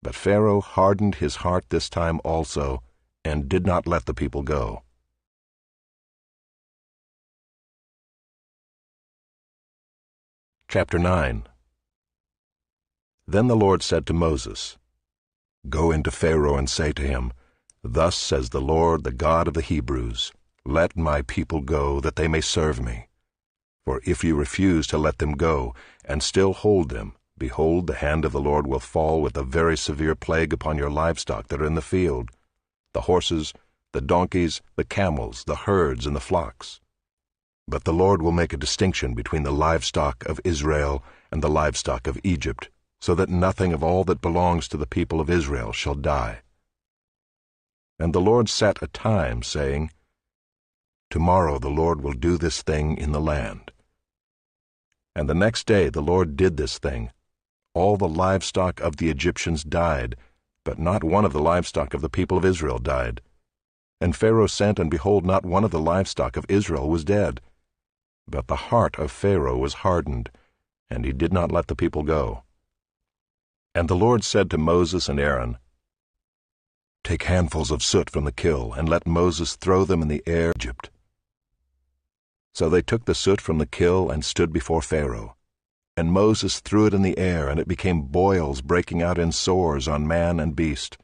But Pharaoh hardened his heart this time also, and did not let the people go. Chapter 9. Then the Lord said to Moses, Go into Pharaoh and say to him, Thus says the Lord, the God of the Hebrews, Let my people go, that they may serve me. For if you refuse to let them go, and still hold them, behold, the hand of the Lord will fall with a very severe plague upon your livestock that are in the field, the horses, the donkeys, the camels, the herds, and the flocks. But the Lord will make a distinction between the livestock of Israel and the livestock of Egypt, so that nothing of all that belongs to the people of Israel shall die. And the Lord set a time, saying, Tomorrow the Lord will do this thing in the land. And the next day the Lord did this thing. All the livestock of the Egyptians died, but not one of the livestock of the people of Israel died. And Pharaoh sent, and behold, not one of the livestock of Israel was dead. But the heart of Pharaoh was hardened, and he did not let the people go. And the Lord said to Moses and Aaron, Take handfuls of soot from the kill, and let Moses throw them in the air of Egypt. So they took the soot from the kill and stood before Pharaoh. And Moses threw it in the air, and it became boils breaking out in sores on man and beast.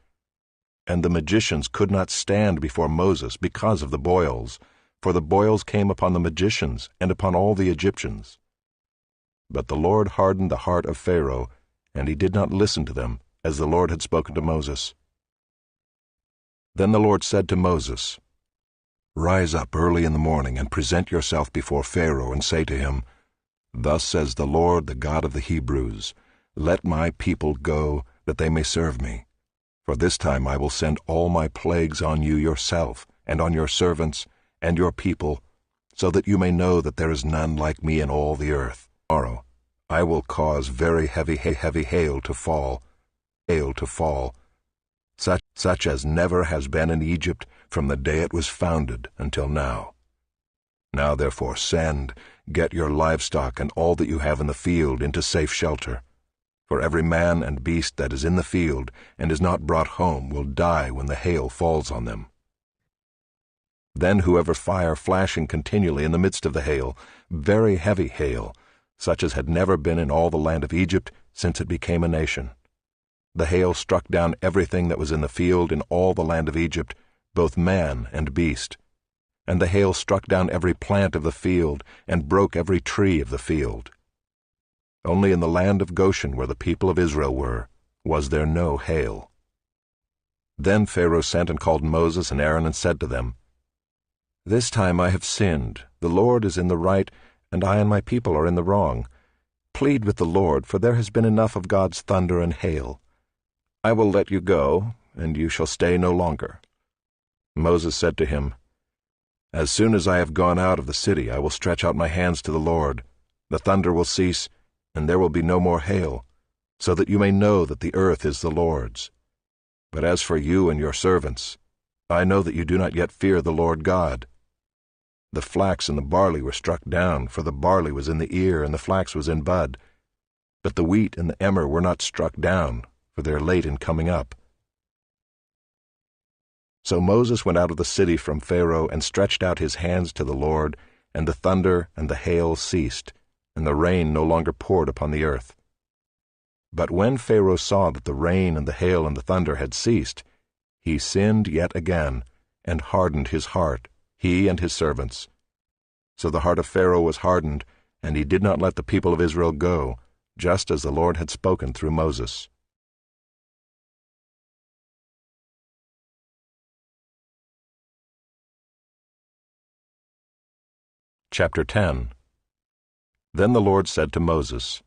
And the magicians could not stand before Moses because of the boils, for the boils came upon the magicians and upon all the Egyptians. But the Lord hardened the heart of Pharaoh, and he did not listen to them, as the Lord had spoken to Moses. Then the Lord said to Moses, Rise up early in the morning, and present yourself before Pharaoh, and say to him, Thus says the Lord, the God of the Hebrews, Let my people go, that they may serve me. For this time I will send all my plagues on you yourself, and on your servants, and your people, so that you may know that there is none like me in all the earth. Tomorrow I will cause very heavy hail to fall, such as never has been in Egypt from the day it was founded until now. Now therefore send, get your livestock and all that you have in the field into safe shelter. For every man and beast that is in the field and is not brought home will die when the hail falls on them. Then whoever fire flashing continually in the midst of the hail, very heavy hail, such as had never been in all the land of Egypt since it became a nation. The hail struck down everything that was in the field in all the land of Egypt, both man and beast. And the hail struck down every plant of the field, and broke every tree of the field. Only in the land of Goshen, where the people of Israel were, was there no hail. Then Pharaoh sent and called Moses and Aaron and said to them, This time I have sinned. The Lord is in the right, and I and my people are in the wrong. Plead with the Lord, for there has been enough of God's thunder and hail. I will let you go, and you shall stay no longer. Moses said to him, As soon as I have gone out of the city, I will stretch out my hands to the Lord. The thunder will cease, and there will be no more hail, so that you may know that the earth is the Lord's. But as for you and your servants, I know that you do not yet fear the Lord God. The flax and the barley were struck down, for the barley was in the ear and the flax was in bud. But the wheat and the emmer were not struck down, for they are late in coming up. So Moses went out of the city from Pharaoh and stretched out his hands to the Lord, and the thunder and the hail ceased, and the rain no longer poured upon the earth. But when Pharaoh saw that the rain and the hail and the thunder had ceased, he sinned yet again, and hardened his heart, he and his servants. So the heart of Pharaoh was hardened, and he did not let the people of Israel go, just as the Lord had spoken through Moses. Chapter 10. Then the Lord said to Moses,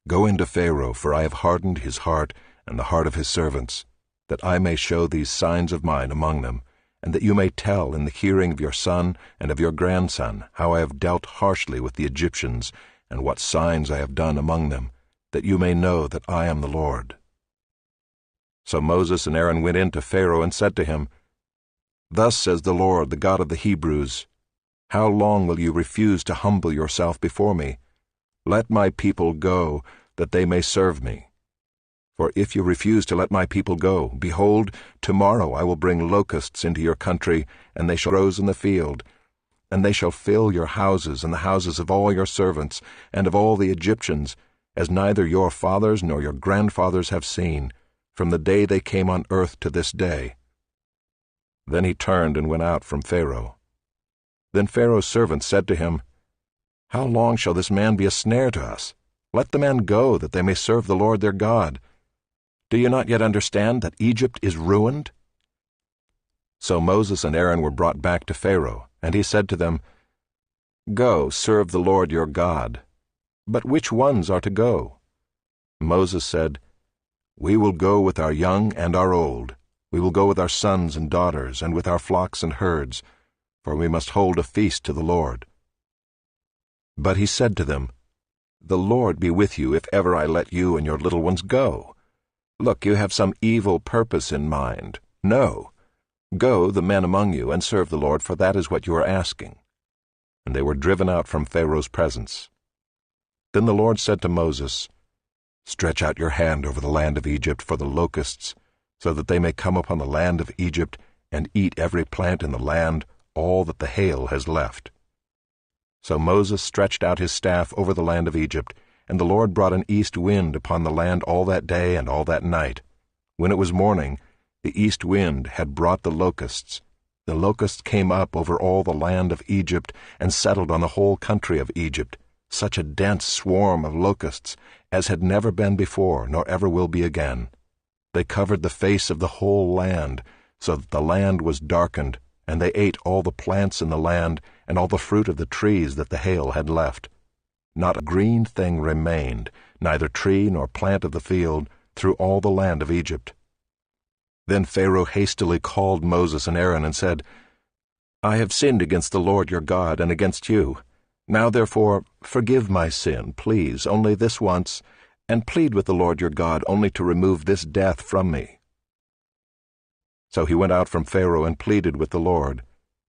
Go into Pharaoh, for I have hardened his heart and the heart of his servants, that I may show these signs of mine among them, and that you may tell in the hearing of your son and of your grandson how I have dealt harshly with the Egyptians, and what signs I have done among them, that you may know that I am the Lord. So Moses and Aaron went in to Pharaoh and said to him, Thus says the Lord, the God of the Hebrews, How long will you refuse to humble yourself before me? Let my people go, that they may serve me. For if you refuse to let my people go, behold, tomorrow I will bring locusts into your country, and they shall rose in the field. and they shall fill your houses and the houses of all your servants and of all the Egyptians, as neither your fathers nor your grandfathers have seen, from the day they came on earth to this day." Then he turned and went out from Pharaoh. Then Pharaoh's servants said to him, "How long shall this man be a snare to us? Let the men go, that they may serve the Lord their God. Do you not yet understand that Egypt is ruined?" So Moses and Aaron were brought back to Pharaoh, and he said to them, "Go, serve the Lord your God. But which ones are to go?" Moses said, "We will go with our young and our old. We will go with our sons and daughters, and with our flocks and herds, for we must hold a feast to the Lord." But he said to them, "The Lord be with you if ever I let you and your little ones go. Look, you have some evil purpose in mind. No. Go, the men among you, and serve the Lord, for that is what you are asking." And they were driven out from Pharaoh's presence. Then the Lord said to Moses, "Stretch out your hand over the land of Egypt for the locusts, so that they may come upon the land of Egypt and eat every plant in the land, all that the hail has left." So Moses stretched out his staff over the land of Egypt, and the Lord brought an east wind upon the land all that day and all that night. When it was morning, the east wind had brought the locusts. The locusts came up over all the land of Egypt and settled on the whole country of Egypt, such a dense swarm of locusts as had never been before, nor ever will be again. They covered the face of the whole land, so that the land was darkened, and they ate all the plants in the land and all the fruit of the trees that the hail had left. Not a green thing remained, neither tree nor plant of the field, through all the land of Egypt. Then Pharaoh hastily called Moses and Aaron and said, "I have sinned against the Lord your God and against you. Now therefore forgive my sin, please, only this once, and plead with the Lord your God only to remove this death from me." So he went out from Pharaoh and pleaded with the Lord.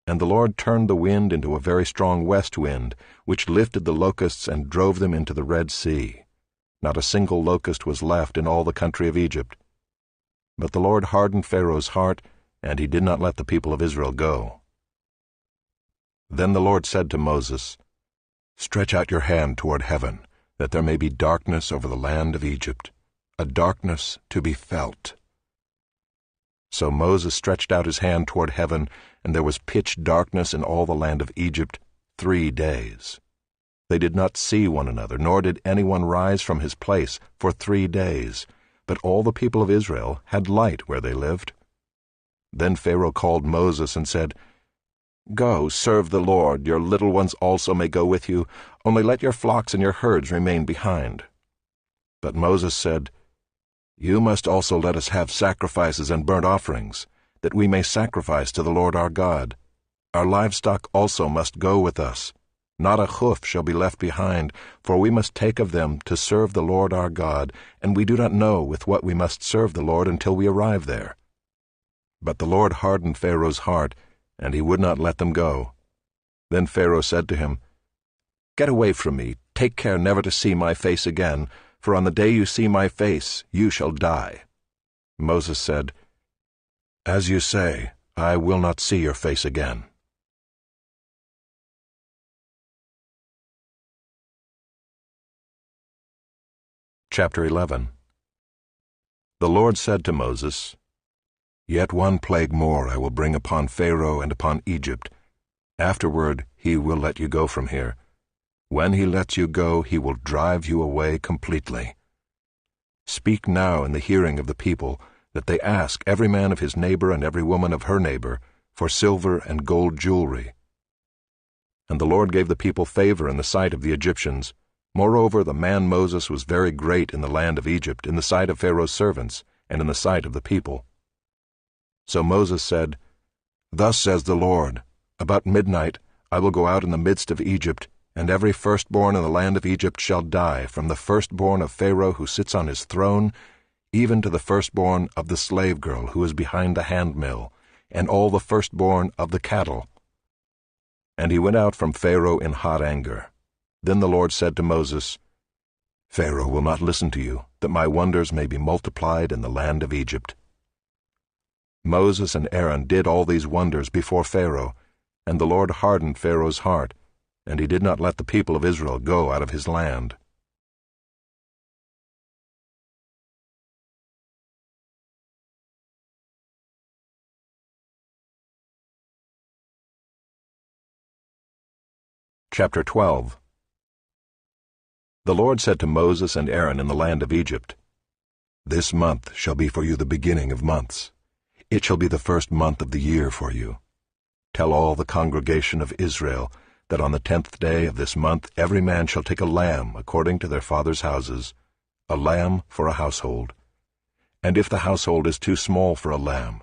And the Lord turned the wind into a very strong west wind, which lifted the locusts and drove them into the Red Sea. Not a single locust was left in all the country of Egypt. But the Lord hardened Pharaoh's heart, and he did not let the people of Israel go. Then the Lord said to Moses, "Stretch out your hand toward heaven, that there may be darkness over the land of Egypt, a darkness to be felt." So Moses stretched out his hand toward heaven, and there was pitch darkness in all the land of Egypt 3 days. They did not see one another, nor did anyone rise from his place for 3 days, but all the people of Israel had light where they lived. Then Pharaoh called Moses and said, "Go, serve the Lord, your little ones also may go with you, only let your flocks and your herds remain behind." But Moses said, "You must also let us have sacrifices and burnt offerings, that we may sacrifice to the Lord our God. Our livestock also must go with us. Not a hoof shall be left behind, for we must take of them to serve the Lord our God, and we do not know with what we must serve the Lord until we arrive there." But the Lord hardened Pharaoh's heart, and he would not let them go. Then Pharaoh said to him, "Get away from me, take care never to see my face again, for on the day you see my face you shall die." Moses said, "As you say, I will not see your face again." Chapter 11. The Lord said to Moses, "Yet one plague more I will bring upon Pharaoh and upon Egypt. Afterward he will let you go from here. When he lets you go, he will drive you away completely. Speak now in the hearing of the people, that they ask every man of his neighbor and every woman of her neighbor for silver and gold jewelry." And the Lord gave the people favor in the sight of the Egyptians. Moreover, the man Moses was very great in the land of Egypt, in the sight of Pharaoh's servants, and in the sight of the people. So Moses said, "Thus says the Lord, about midnight I will go out in the midst of Egypt, and every firstborn in the land of Egypt shall die, from the firstborn of Pharaoh who sits on his throne, even to the firstborn of the slave girl who is behind the handmill, and all the firstborn of the cattle." And he went out from Pharaoh in hot anger. Then the Lord said to Moses, "Pharaoh will not listen to you, that my wonders may be multiplied in the land of Egypt." Moses and Aaron did all these wonders before Pharaoh, And the Lord hardened Pharaoh's heart, and he did not let the people of Israel go out of his land. Chapter 12. The Lord said to Moses and Aaron in the land of Egypt, "This month shall be for you the beginning of months. It shall be the first month of the year for you. Tell all the congregation of Israel that on the 10th day of this month every man shall take a lamb according to their fathers' houses, a lamb for a household. And if the household is too small for a lamb,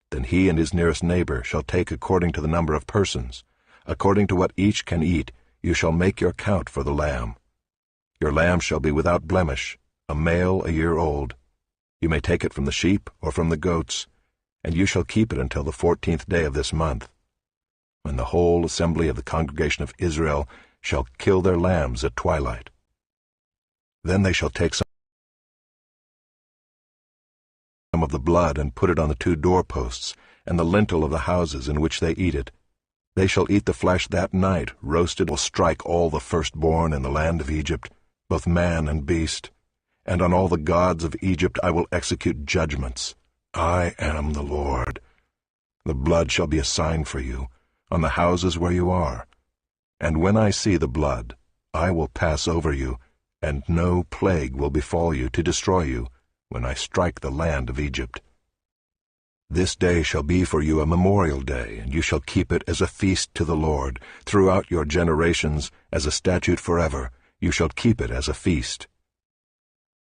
then he and his nearest neighbor shall take according to the number of persons. According to what each can eat, you shall make your count for the lamb. Your lamb shall be without blemish, a male a year old. You may take it from the sheep or from the goats, and you shall keep it until the 14th day of this month, when the whole assembly of the congregation of Israel shall kill their lambs at twilight. Then they shall take some of the blood and put it on the 2 doorposts and the lintel of the houses in which they eat it. They shall eat the flesh that night, roasted. Will strike all the firstborn in the land of Egypt, both man and beast. And on all the gods of Egypt I will execute judgments. I am the Lord. The blood shall be a sign for you, on the houses where you are. And when I see the blood, I will pass over you, and no plague will befall you to destroy you, when I strike the land of Egypt. This day shall be for you a memorial day, and you shall keep it as a feast to the Lord. Throughout your generations, as a statute forever, you shall keep it as a feast.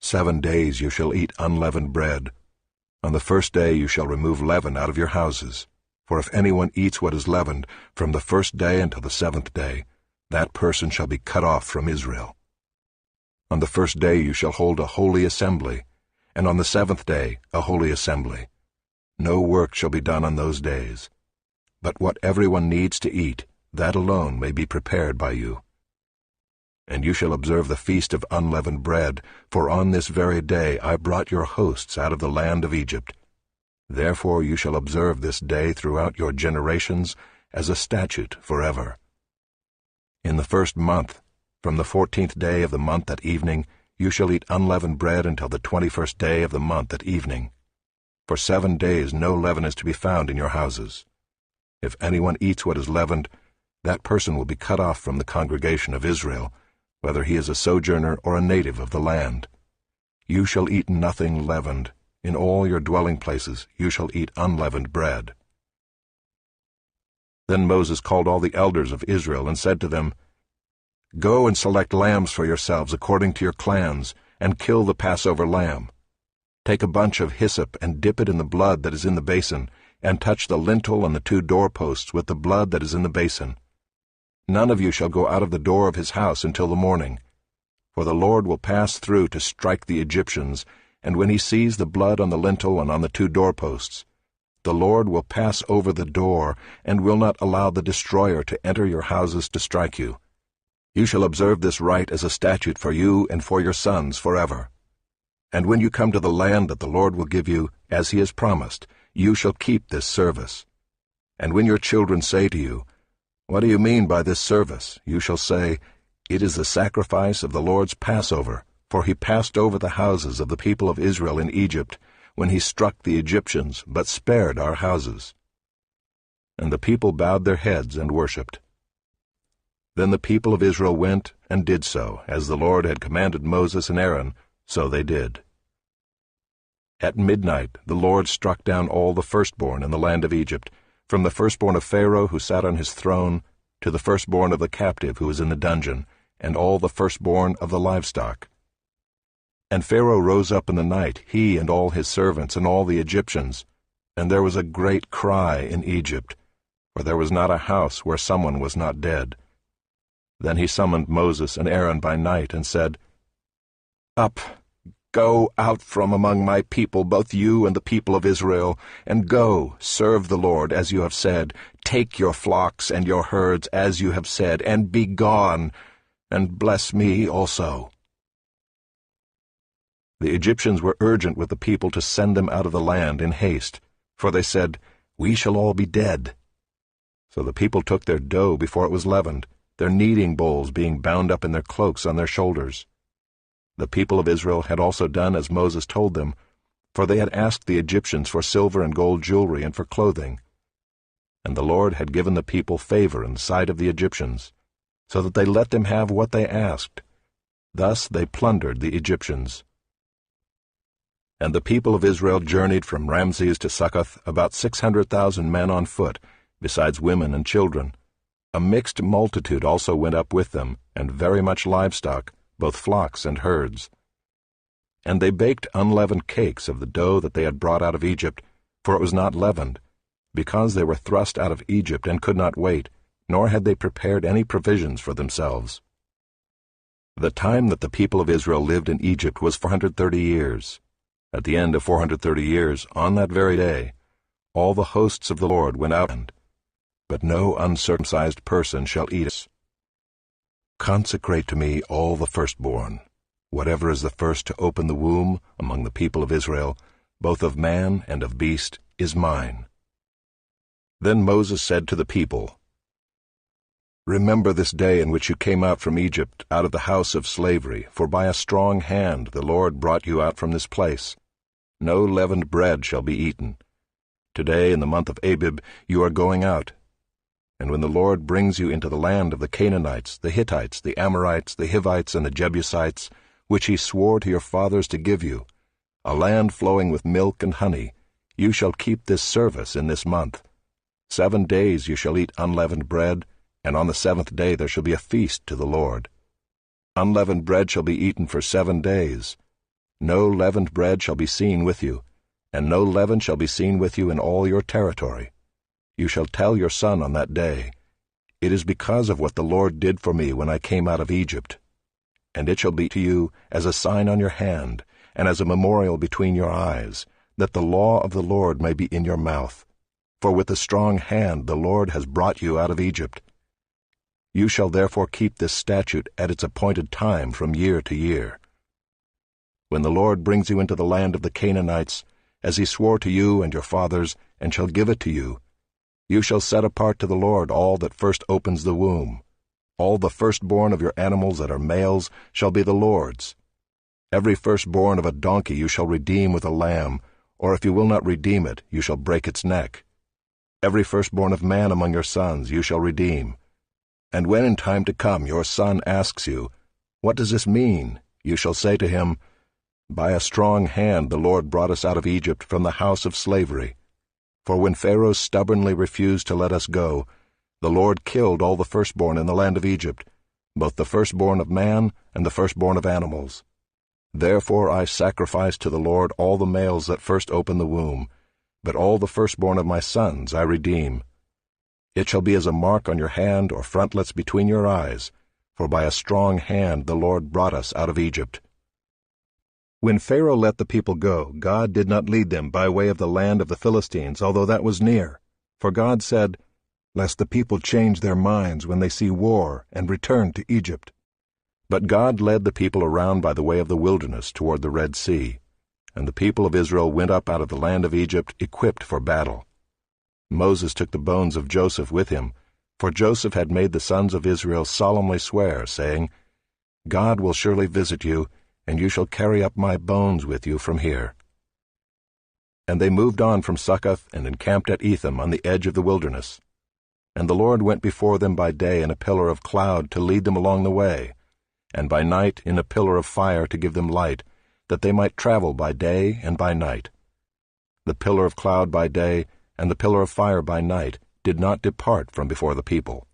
7 days you shall eat unleavened bread. On the first day you shall remove leaven out of your houses. For if anyone eats what is leavened, from the first day until the 7th day, that person shall be cut off from Israel. On the first day you shall hold a holy assembly, and on the 7th day a holy assembly. No work shall be done on those days. But what everyone needs to eat, that alone may be prepared by you. And you shall observe the feast of unleavened bread, for on this very day I brought your hosts out of the land of Egypt. Therefore you shall observe this day throughout your generations as a statute forever. In the 1st month, from the 14th day of the month at evening, you shall eat unleavened bread until the 21st day of the month at evening. For 7 days no leaven is to be found in your houses. If anyone eats what is leavened, that person will be cut off from the congregation of Israel, whether he is a sojourner or a native of the land. You shall eat nothing leavened. In all your dwelling places you shall eat unleavened bread. Then Moses called all the elders of Israel and said to them, Go and select lambs for yourselves according to your clans, and kill the Passover lamb. Take a bunch of hyssop and dip it in the blood that is in the basin, and touch the lintel and the 2 doorposts with the blood that is in the basin. None of you shall go out of the door of his house until the morning. For the Lord will pass through to strike the Egyptians, and when he sees the blood on the lintel and on the 2 doorposts, the Lord will pass over the door, and will not allow the destroyer to enter your houses to strike you. You shall observe this rite as a statute for you and for your sons forever. And when you come to the land that the Lord will give you, as he has promised, you shall keep this service. And when your children say to you, What do you mean by this service? You shall say, It is the sacrifice of the Lord's Passover, for he passed over the houses of the people of Israel in Egypt, when he struck the Egyptians, but spared our houses. And the people bowed their heads and worshipped. Then the people of Israel went and did so, as the Lord had commanded Moses and Aaron, so they did. At midnight the Lord struck down all the firstborn in the land of Egypt, from the firstborn of Pharaoh who sat on his throne, to the firstborn of the captive who was in the dungeon, and all the firstborn of the livestock. And Pharaoh rose up in the night, he and all his servants and all the Egyptians, and there was a great cry in Egypt, for there was not a house where someone was not dead. Then he summoned Moses and Aaron by night and said, Up, go out from among my people, both you and the people of Israel, and go, serve the Lord as you have said. Take your flocks and your herds as you have said, and be gone, and bless me also. The Egyptians were urgent with the people to send them out of the land in haste, for they said, We shall all be dead. So the people took their dough before it was leavened, their kneading bowls being bound up in their cloaks on their shoulders. The people of Israel had also done as Moses told them, for they had asked the Egyptians for silver and gold jewelry and for clothing. And the Lord had given the people favor in the sight of the Egyptians, so that they let them have what they asked. Thus they plundered the Egyptians. And the people of Israel journeyed from Ramses to Succoth, about 600,000 men on foot, besides women and children. A mixed multitude also went up with them, and very much livestock, both flocks and herds. And they baked unleavened cakes of the dough that they had brought out of Egypt, for it was not leavened, because they were thrust out of Egypt and could not wait, nor had they prepared any provisions for themselves. The time that the people of Israel lived in Egypt was 430 years. At the end of 430 years, on that very day, all the hosts of the Lord went out, but no uncircumcised person shall eat it. Consecrate to me all the firstborn. Whatever is the first to open the womb among the people of Israel, both of man and of beast, is mine. Then Moses said to the people, Remember this day in which you came out from Egypt, out of the house of slavery, for by a strong hand the Lord brought you out from this place. No leavened bread shall be eaten. Today, in the month of Abib, you are going out. And when the Lord brings you into the land of the Canaanites, the Hittites, the Amorites, the Hivites, and the Jebusites, which he swore to your fathers to give you, a land flowing with milk and honey, you shall keep this service in this month. 7 days you shall eat unleavened bread, and on the 7th day there shall be a feast to the Lord. Unleavened bread shall be eaten for 7 days. No leavened bread shall be seen with you, and no leaven shall be seen with you in all your territory. You shall tell your son on that day, It is because of what the Lord did for me when I came out of Egypt. And it shall be to you as a sign on your hand, and as a memorial between your eyes, that the law of the Lord may be in your mouth. For with a strong hand the Lord has brought you out of Egypt. You shall therefore keep this statute at its appointed time from year to year. When the Lord brings you into the land of the Canaanites, as he swore to you and your fathers, and shall give it to you, you shall set apart to the Lord all that first opens the womb. All the firstborn of your animals that are males shall be the Lord's. Every firstborn of a donkey you shall redeem with a lamb, or if you will not redeem it, you shall break its neck. Every firstborn of man among your sons you shall redeem. And when in time to come your son asks you, What does this mean? You shall say to him, By a strong hand the Lord brought us out of Egypt from the house of slavery. For when Pharaoh stubbornly refused to let us go, the Lord killed all the firstborn in the land of Egypt, both the firstborn of man and the firstborn of animals. Therefore I sacrifice to the Lord all the males that first open the womb, but all the firstborn of my sons I redeem. It shall be as a mark on your hand or frontlets between your eyes, for by a strong hand the Lord brought us out of Egypt. When Pharaoh let the people go, God did not lead them by way of the land of the Philistines, although that was near. For God said, Lest the people change their minds when they see war and return to Egypt. But God led the people around by the way of the wilderness toward the Red Sea, and the people of Israel went up out of the land of Egypt equipped for battle. Moses took the bones of Joseph with him, for Joseph had made the sons of Israel solemnly swear, saying, God will surely visit you, and you shall carry up my bones with you from here. And they moved on from Succoth and encamped at Etham on the edge of the wilderness. And the Lord went before them by day in a pillar of cloud to lead them along the way, and by night in a pillar of fire to give them light, that they might travel by day and by night. The pillar of cloud by day and the pillar of fire by night did not depart from before the people.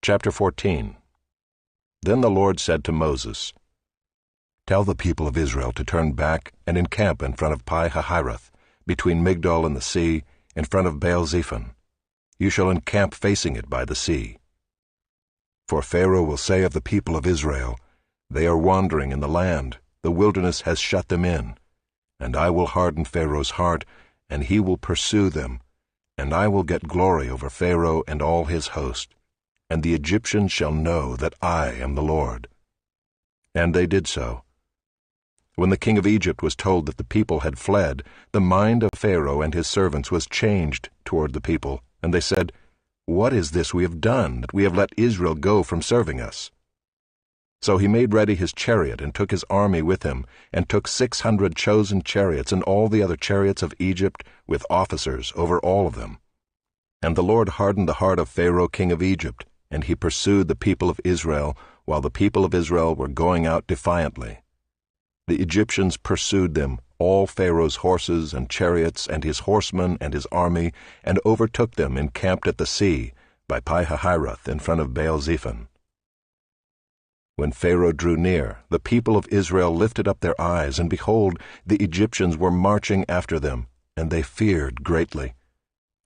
Chapter 14. Then the Lord said to Moses, Tell the people of Israel to turn back and encamp in front of Pi-hahiroth, between Migdol and the sea, in front of Baal-zephon. You shall encamp facing it by the sea. For Pharaoh will say of the people of Israel, They are wandering in the land, the wilderness has shut them in. And I will harden Pharaoh's heart, and he will pursue them, and I will get glory over Pharaoh and all his host. and the Egyptians shall know that I am the Lord." And they did so. When the king of Egypt was told that the people had fled, the mind of Pharaoh and his servants was changed toward the people, and they said, "What is this we have done, that we have let Israel go from serving us?" So he made ready his chariot and took his army with him, and took 600 chosen chariots and all the other chariots of Egypt with officers over all of them. And the Lord hardened the heart of Pharaoh king of Egypt, and he pursued the people of Israel, while the people of Israel were going out defiantly. The Egyptians pursued them, all Pharaoh's horses and chariots and his horsemen and his army, and overtook them encamped at the sea by Pi-hahiroth in front of Baal-zephon. When Pharaoh drew near, the people of Israel lifted up their eyes, and behold, the Egyptians were marching after them, and they feared greatly.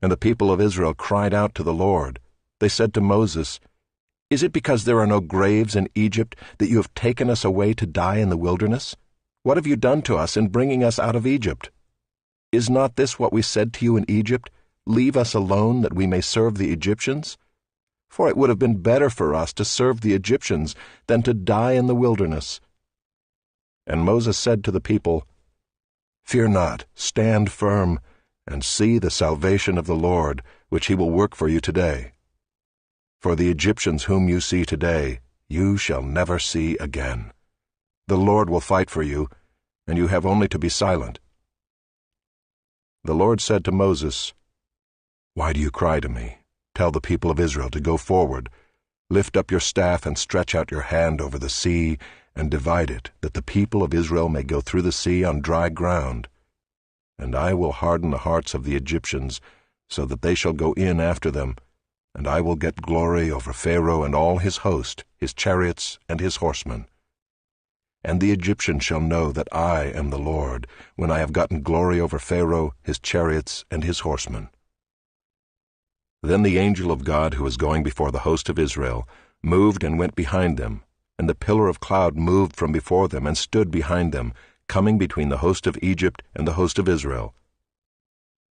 And the people of Israel cried out to the Lord. They said to Moses, "Is it because there are no graves in Egypt that you have taken us away to die in the wilderness? What have you done to us in bringing us out of Egypt? Is not this what we said to you in Egypt? Leave us alone that we may serve the Egyptians? For it would have been better for us to serve the Egyptians than to die in the wilderness." And Moses said to the people, "Fear not, stand firm, and see the salvation of the Lord, which he will work for you today. For the Egyptians whom you see today, you shall never see again. The Lord will fight for you, and you have only to be silent." The Lord said to Moses, "Why do you cry to me? Tell the people of Israel to go forward. Lift up your staff and stretch out your hand over the sea, and divide it, that the people of Israel may go through the sea on dry ground. And I will harden the hearts of the Egyptians, so that they shall go in after them, and I will get glory over Pharaoh and all his host, his chariots and his horsemen. And the Egyptians shall know that I am the Lord, when I have gotten glory over Pharaoh, his chariots, and his horsemen." Then the angel of God, who was going before the host of Israel, moved and went behind them, and the pillar of cloud moved from before them and stood behind them, coming between the host of Egypt and the host of Israel.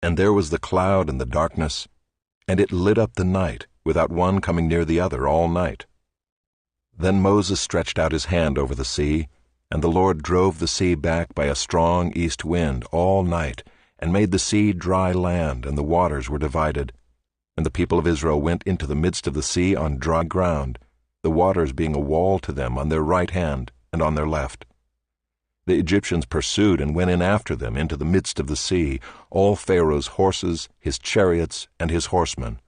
And there was the cloud and the darkness, and it lit up the night, without one coming near the other all night. Then Moses stretched out his hand over the sea, and the Lord drove the sea back by a strong east wind all night, and made the sea dry land, and the waters were divided. And the people of Israel went into the midst of the sea on dry ground, the waters being a wall to them on their right hand and on their left. The Egyptians pursued and went in after them into the midst of the sea, all Pharaoh's horses, his chariots, and his horsemen.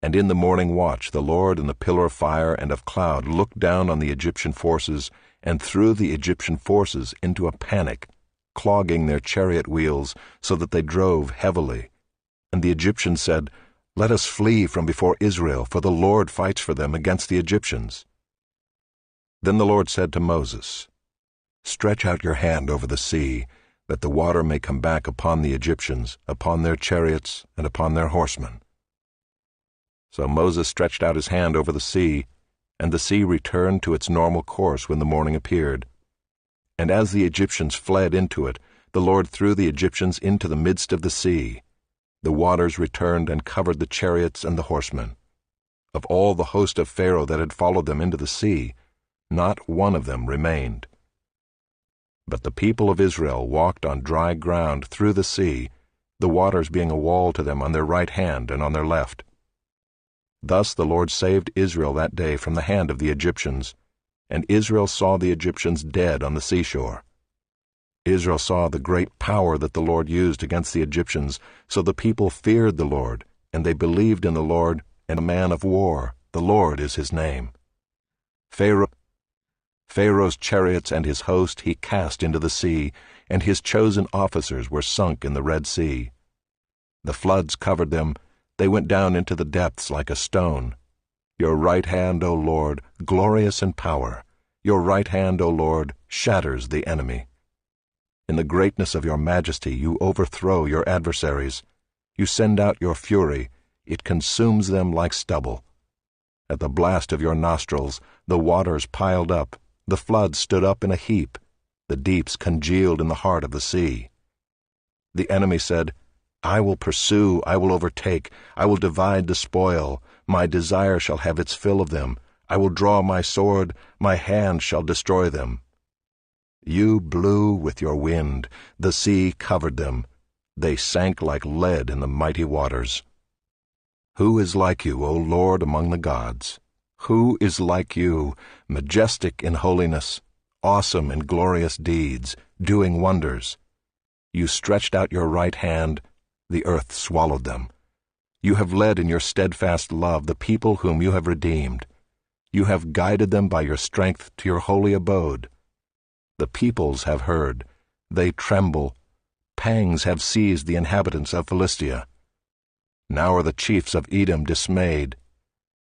And in the morning watch the Lord in the pillar of fire and of cloud looked down on the Egyptian forces, and threw the Egyptian forces into a panic, clogging their chariot wheels, so that they drove heavily. And the Egyptians said, "Let us flee from before Israel, for the Lord fights for them against the Egyptians." Then the Lord said to Moses, "Stretch out your hand over the sea, that the water may come back upon the Egyptians, upon their chariots, and upon their horsemen." So Moses stretched out his hand over the sea, and the sea returned to its normal course when the morning appeared. And as the Egyptians fled into it, the Lord threw the Egyptians into the midst of the sea. The waters returned and covered the chariots and the horsemen. Of all the host of Pharaoh that had followed them into the sea, not one of them remained. But the people of Israel walked on dry ground through the sea, the waters being a wall to them on their right hand and on their left. Thus the Lord saved Israel that day from the hand of the Egyptians, and Israel saw the Egyptians dead on the seashore. Israel saw the great power that the Lord used against the Egyptians, so the people feared the Lord, and they believed in the Lord and a man of war. The Lord is his name. Pharaoh's chariots and his host he cast into the sea, and his chosen officers were sunk in the Red Sea. The floods covered them, they went down into the depths like a stone. Your right hand, O Lord, glorious in power. Your right hand, O Lord, shatters the enemy. In the greatness of your majesty you overthrow your adversaries. You send out your fury, it consumes them like stubble. At the blast of your nostrils the waters piled up, the floods stood up in a heap, the deeps congealed in the heart of the sea. The enemy said, I will pursue, I will overtake, I will divide the spoil. My desire shall have its fill of them. I will draw my sword, my hand shall destroy them. You blew with your wind, the sea covered them. They sank like lead in the mighty waters. Who is like you, O Lord, among the gods? Who is like you, majestic in holiness, awesome in glorious deeds, doing wonders? You stretched out your right hand, the earth swallowed them. You have led in your steadfast love the people whom you have redeemed. You have guided them by your strength to your holy abode. The peoples have heard, they tremble. Pangs have seized the inhabitants of Philistia. Now are the chiefs of Edom dismayed.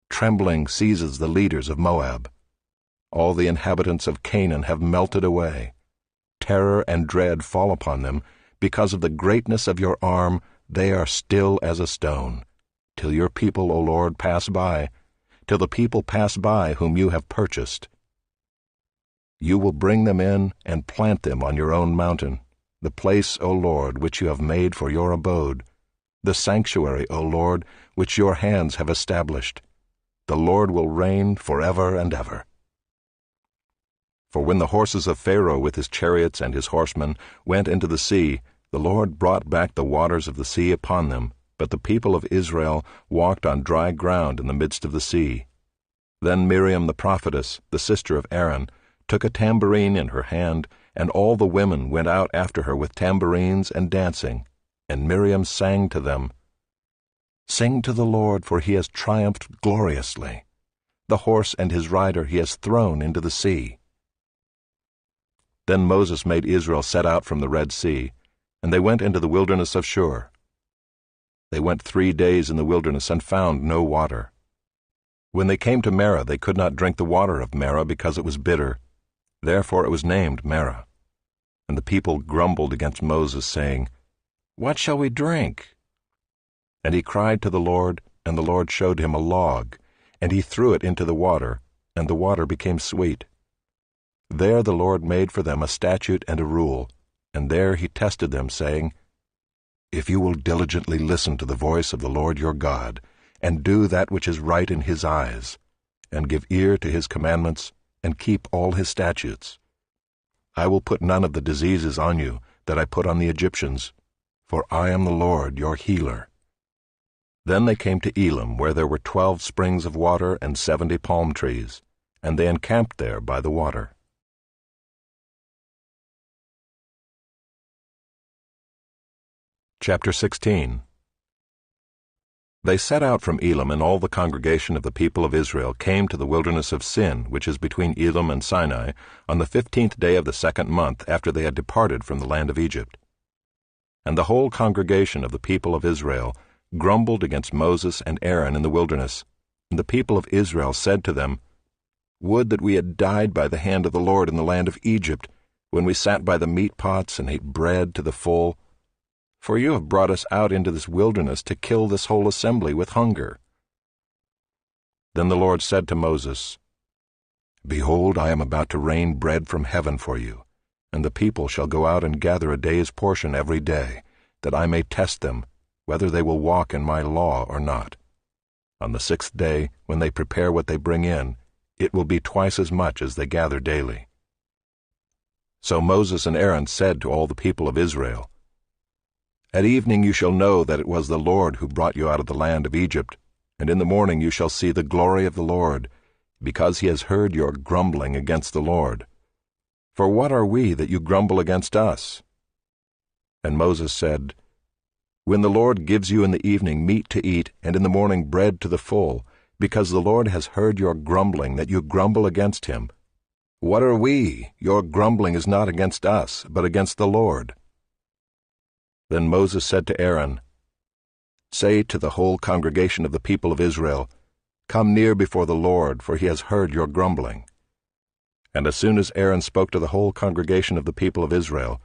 Trembling seizes the leaders of Moab. All the inhabitants of Canaan have melted away. Terror and dread fall upon them. Because of the greatness of your arm, they are still as a stone, till your people, O Lord, pass by, till the people pass by whom you have purchased. You will bring them in and plant them on your own mountain, the place, O Lord, which you have made for your abode, the sanctuary, O Lord, which your hands have established. The Lord will reign forever and ever. For when the horses of Pharaoh with his chariots and his horsemen went into the sea, the Lord brought back the waters of the sea upon them, but the people of Israel walked on dry ground in the midst of the sea. Then Miriam the prophetess, the sister of Aaron, took a tambourine in her hand, and all the women went out after her with tambourines and dancing. And Miriam sang to them, "Sing to the Lord, for he has triumphed gloriously. The horse and his rider he has thrown into the sea." Then Moses made Israel set out from the Red Sea, and they went into the wilderness of Shur. They went 3 days in the wilderness and found no water. When they came to Marah, they could not drink the water of Marah because it was bitter. Therefore it was named Marah. And the people grumbled against Moses, saying, "What shall we drink?" And he cried to the Lord, and the Lord showed him a log, and he threw it into the water, and the water became sweet. There the Lord made for them a statute and a rule, and there he tested them, saying, "If you will diligently listen to the voice of the Lord your God, and do that which is right in his eyes, and give ear to his commandments, and keep all his statutes, I will put none of the diseases on you that I put on the Egyptians, for I am the Lord your healer." Then they came to Elim, where there were 12 springs of water and 70 palm trees, and they encamped there by the water. Chapter 16. They set out from Elim, and all the congregation of the people of Israel came to the wilderness of Sin, which is between Elim and Sinai, on the 15th day of the 2nd month after they had departed from the land of Egypt. And the whole congregation of the people of Israel grumbled against Moses and Aaron in the wilderness. And the people of Israel said to them, "Would that we had died by the hand of the Lord in the land of Egypt, when we sat by the meat pots and ate bread to the full. For you have brought us out into this wilderness to kill this whole assembly with hunger." Then the Lord said to Moses, "Behold, I am about to rain bread from heaven for you, and the people shall go out and gather a day's portion every day, that I may test them, whether they will walk in my law or not. On the 6th day, when they prepare what they bring in, it will be twice as much as they gather daily." So Moses and Aaron said to all the people of Israel, "At evening you shall know that it was the Lord who brought you out of the land of Egypt, and in the morning you shall see the glory of the Lord, because he has heard your grumbling against the Lord. For what are we that you grumble against us?" And Moses said, "When the Lord gives you in the evening meat to eat, and in the morning bread to the full, because the Lord has heard your grumbling, that you grumble against him, what are we? Your grumbling is not against us, but against the Lord." Then Moses said to Aaron, "Say to the whole congregation of the people of Israel, Come near before the Lord, for he has heard your grumbling." And as soon as Aaron spoke to the whole congregation of the people of Israel,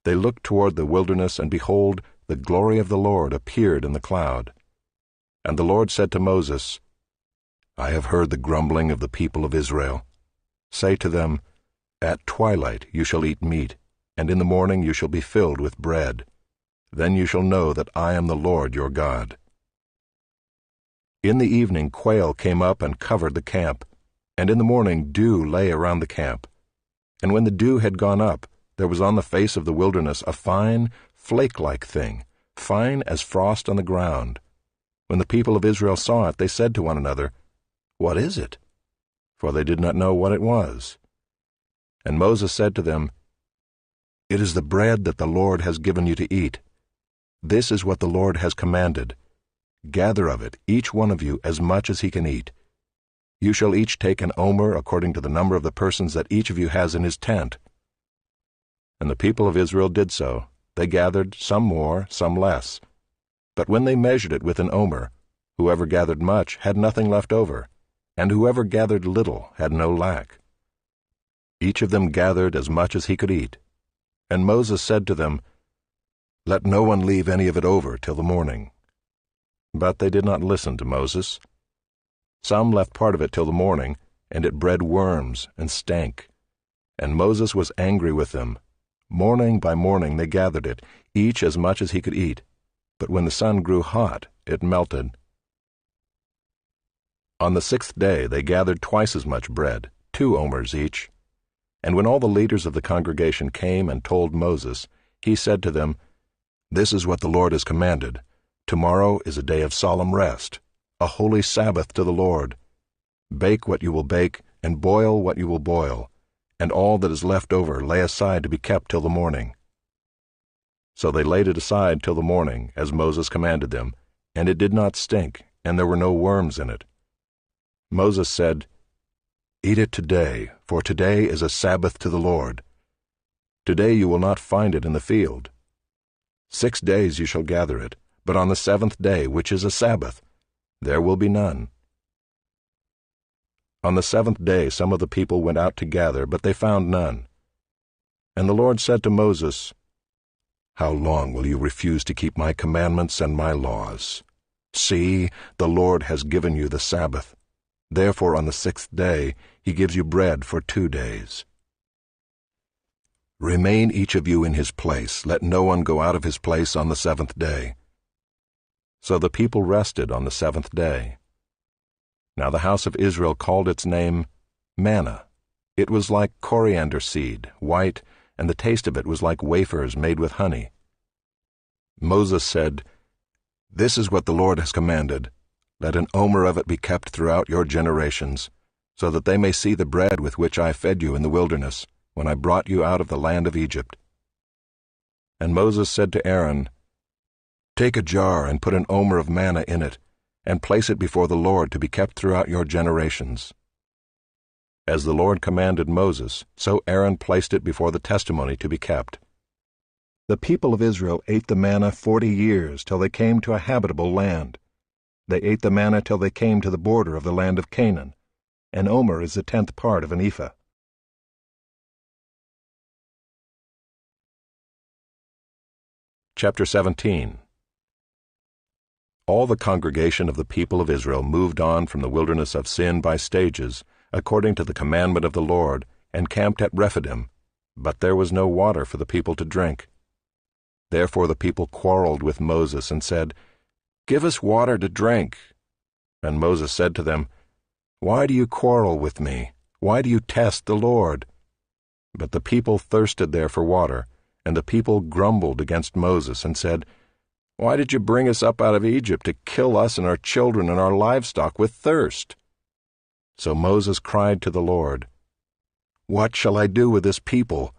they looked toward the wilderness, and behold, the glory of the Lord appeared in the cloud. And the Lord said to Moses, "I have heard the grumbling of the people of Israel. Say to them, At twilight you shall eat meat, and in the morning you shall be filled with bread. Then you shall know that I am the Lord your God. In the evening quail came up and covered the camp, and in the morning dew lay around the camp. And when the dew had gone up, there was on the face of the wilderness a fine, flake-like thing, fine as frost on the ground. When the people of Israel saw it, they said to one another, "What is it?" For they did not know what it was. And Moses said to them, "It is the bread that the Lord has given you to eat. This is what the Lord has commanded. Gather of it, each one of you, as much as he can eat. You shall each take an omer according to the number of the persons that each of you has in his tent." And the people of Israel did so. They gathered, some more, some less. But when they measured it with an omer, whoever gathered much had nothing left over, and whoever gathered little had no lack. Each of them gathered as much as he could eat. And Moses said to them, "Let no one leave any of it over till the morning." But they did not listen to Moses. Some left part of it till the morning, and it bred worms and stank. And Moses was angry with them. Morning by morning they gathered it, each as much as he could eat. But when the sun grew hot, it melted. On the 6th day they gathered twice as much bread, 2 omers each. And when all the leaders of the congregation came and told Moses, he said to them, "This is what the Lord has commanded. Tomorrow is a day of solemn rest, a holy Sabbath to the Lord. Bake what you will bake, and boil what you will boil, and all that is left over lay aside to be kept till the morning." So they laid it aside till the morning, as Moses commanded them, and it did not stink, and there were no worms in it. Moses said, "Eat it today, for today is a Sabbath to the Lord. Today you will not find it in the field. 6 days you shall gather it, but on the 7th day, which is a Sabbath, there will be none." On the 7th day some of the people went out to gather, but they found none. And the Lord said to Moses, "How long will you refuse to keep my commandments and my laws? See, the Lord has given you the Sabbath. Therefore on the 6th day he gives you bread for 2 days. Remain each of you in his place. Let no one go out of his place on the 7th day." So the people rested on the 7th day. Now the house of Israel called its name manna. It was like coriander seed, white, and the taste of it was like wafers made with honey. Moses said, "This is what the Lord has commanded. Let an omer of it be kept throughout your generations, so that they may see the bread with which I fed you in the wilderness, when I brought you out of the land of Egypt." And Moses said to Aaron, "Take a jar and put an omer of manna in it, and place it before the Lord to be kept throughout your generations." As the Lord commanded Moses, so Aaron placed it before the testimony to be kept. The people of Israel ate the manna 40 years till they came to a habitable land. They ate the manna till they came to the border of the land of Canaan. An omer is the 10th part of an ephah. Chapter 17. All the congregation of the people of Israel moved on from the wilderness of Sin by stages, according to the commandment of the Lord, and camped at Rephidim, but there was no water for the people to drink. Therefore the people quarreled with Moses and said, "Give us water to drink." And Moses said to them, "Why do you quarrel with me? Why do you test the Lord?" But the people thirsted there for water, and the people grumbled against Moses and said, "Why did you bring us up out of Egypt to kill us and our children and our livestock with thirst?" So Moses cried to the Lord, "What shall I do with this people?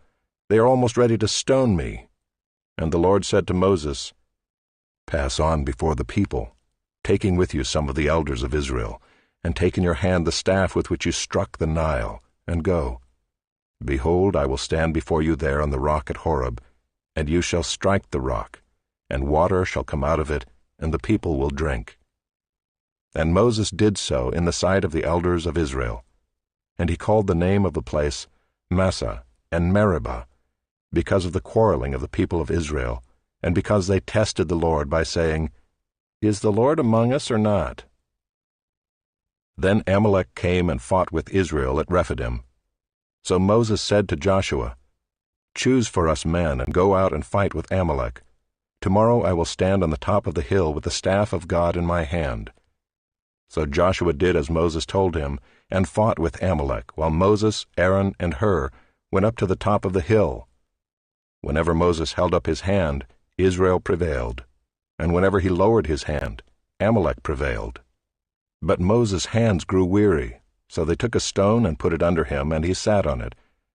They are almost ready to stone me." And the Lord said to Moses, "Pass on before the people, taking with you some of the elders of Israel, and take in your hand the staff with which you struck the Nile, and go. Behold, I will stand before you there on the rock at Horeb, and you shall strike the rock, and water shall come out of it, and the people will drink." And Moses did so in the sight of the elders of Israel. And he called the name of the place Massah and Meribah, because of the quarreling of the people of Israel, and because they tested the Lord by saying, "Is the Lord among us or not?" Then Amalek came and fought with Israel at Rephidim. So Moses said to Joshua, "Choose for us men, and go out and fight with Amalek. Tomorrow I will stand on the top of the hill with the staff of God in my hand." So Joshua did as Moses told him, and fought with Amalek, while Moses, Aaron, and Hur went up to the top of the hill. Whenever Moses held up his hand, Israel prevailed, and whenever he lowered his hand, Amalek prevailed. But Moses' hands grew weary, so they took a stone and put it under him, and he sat on it,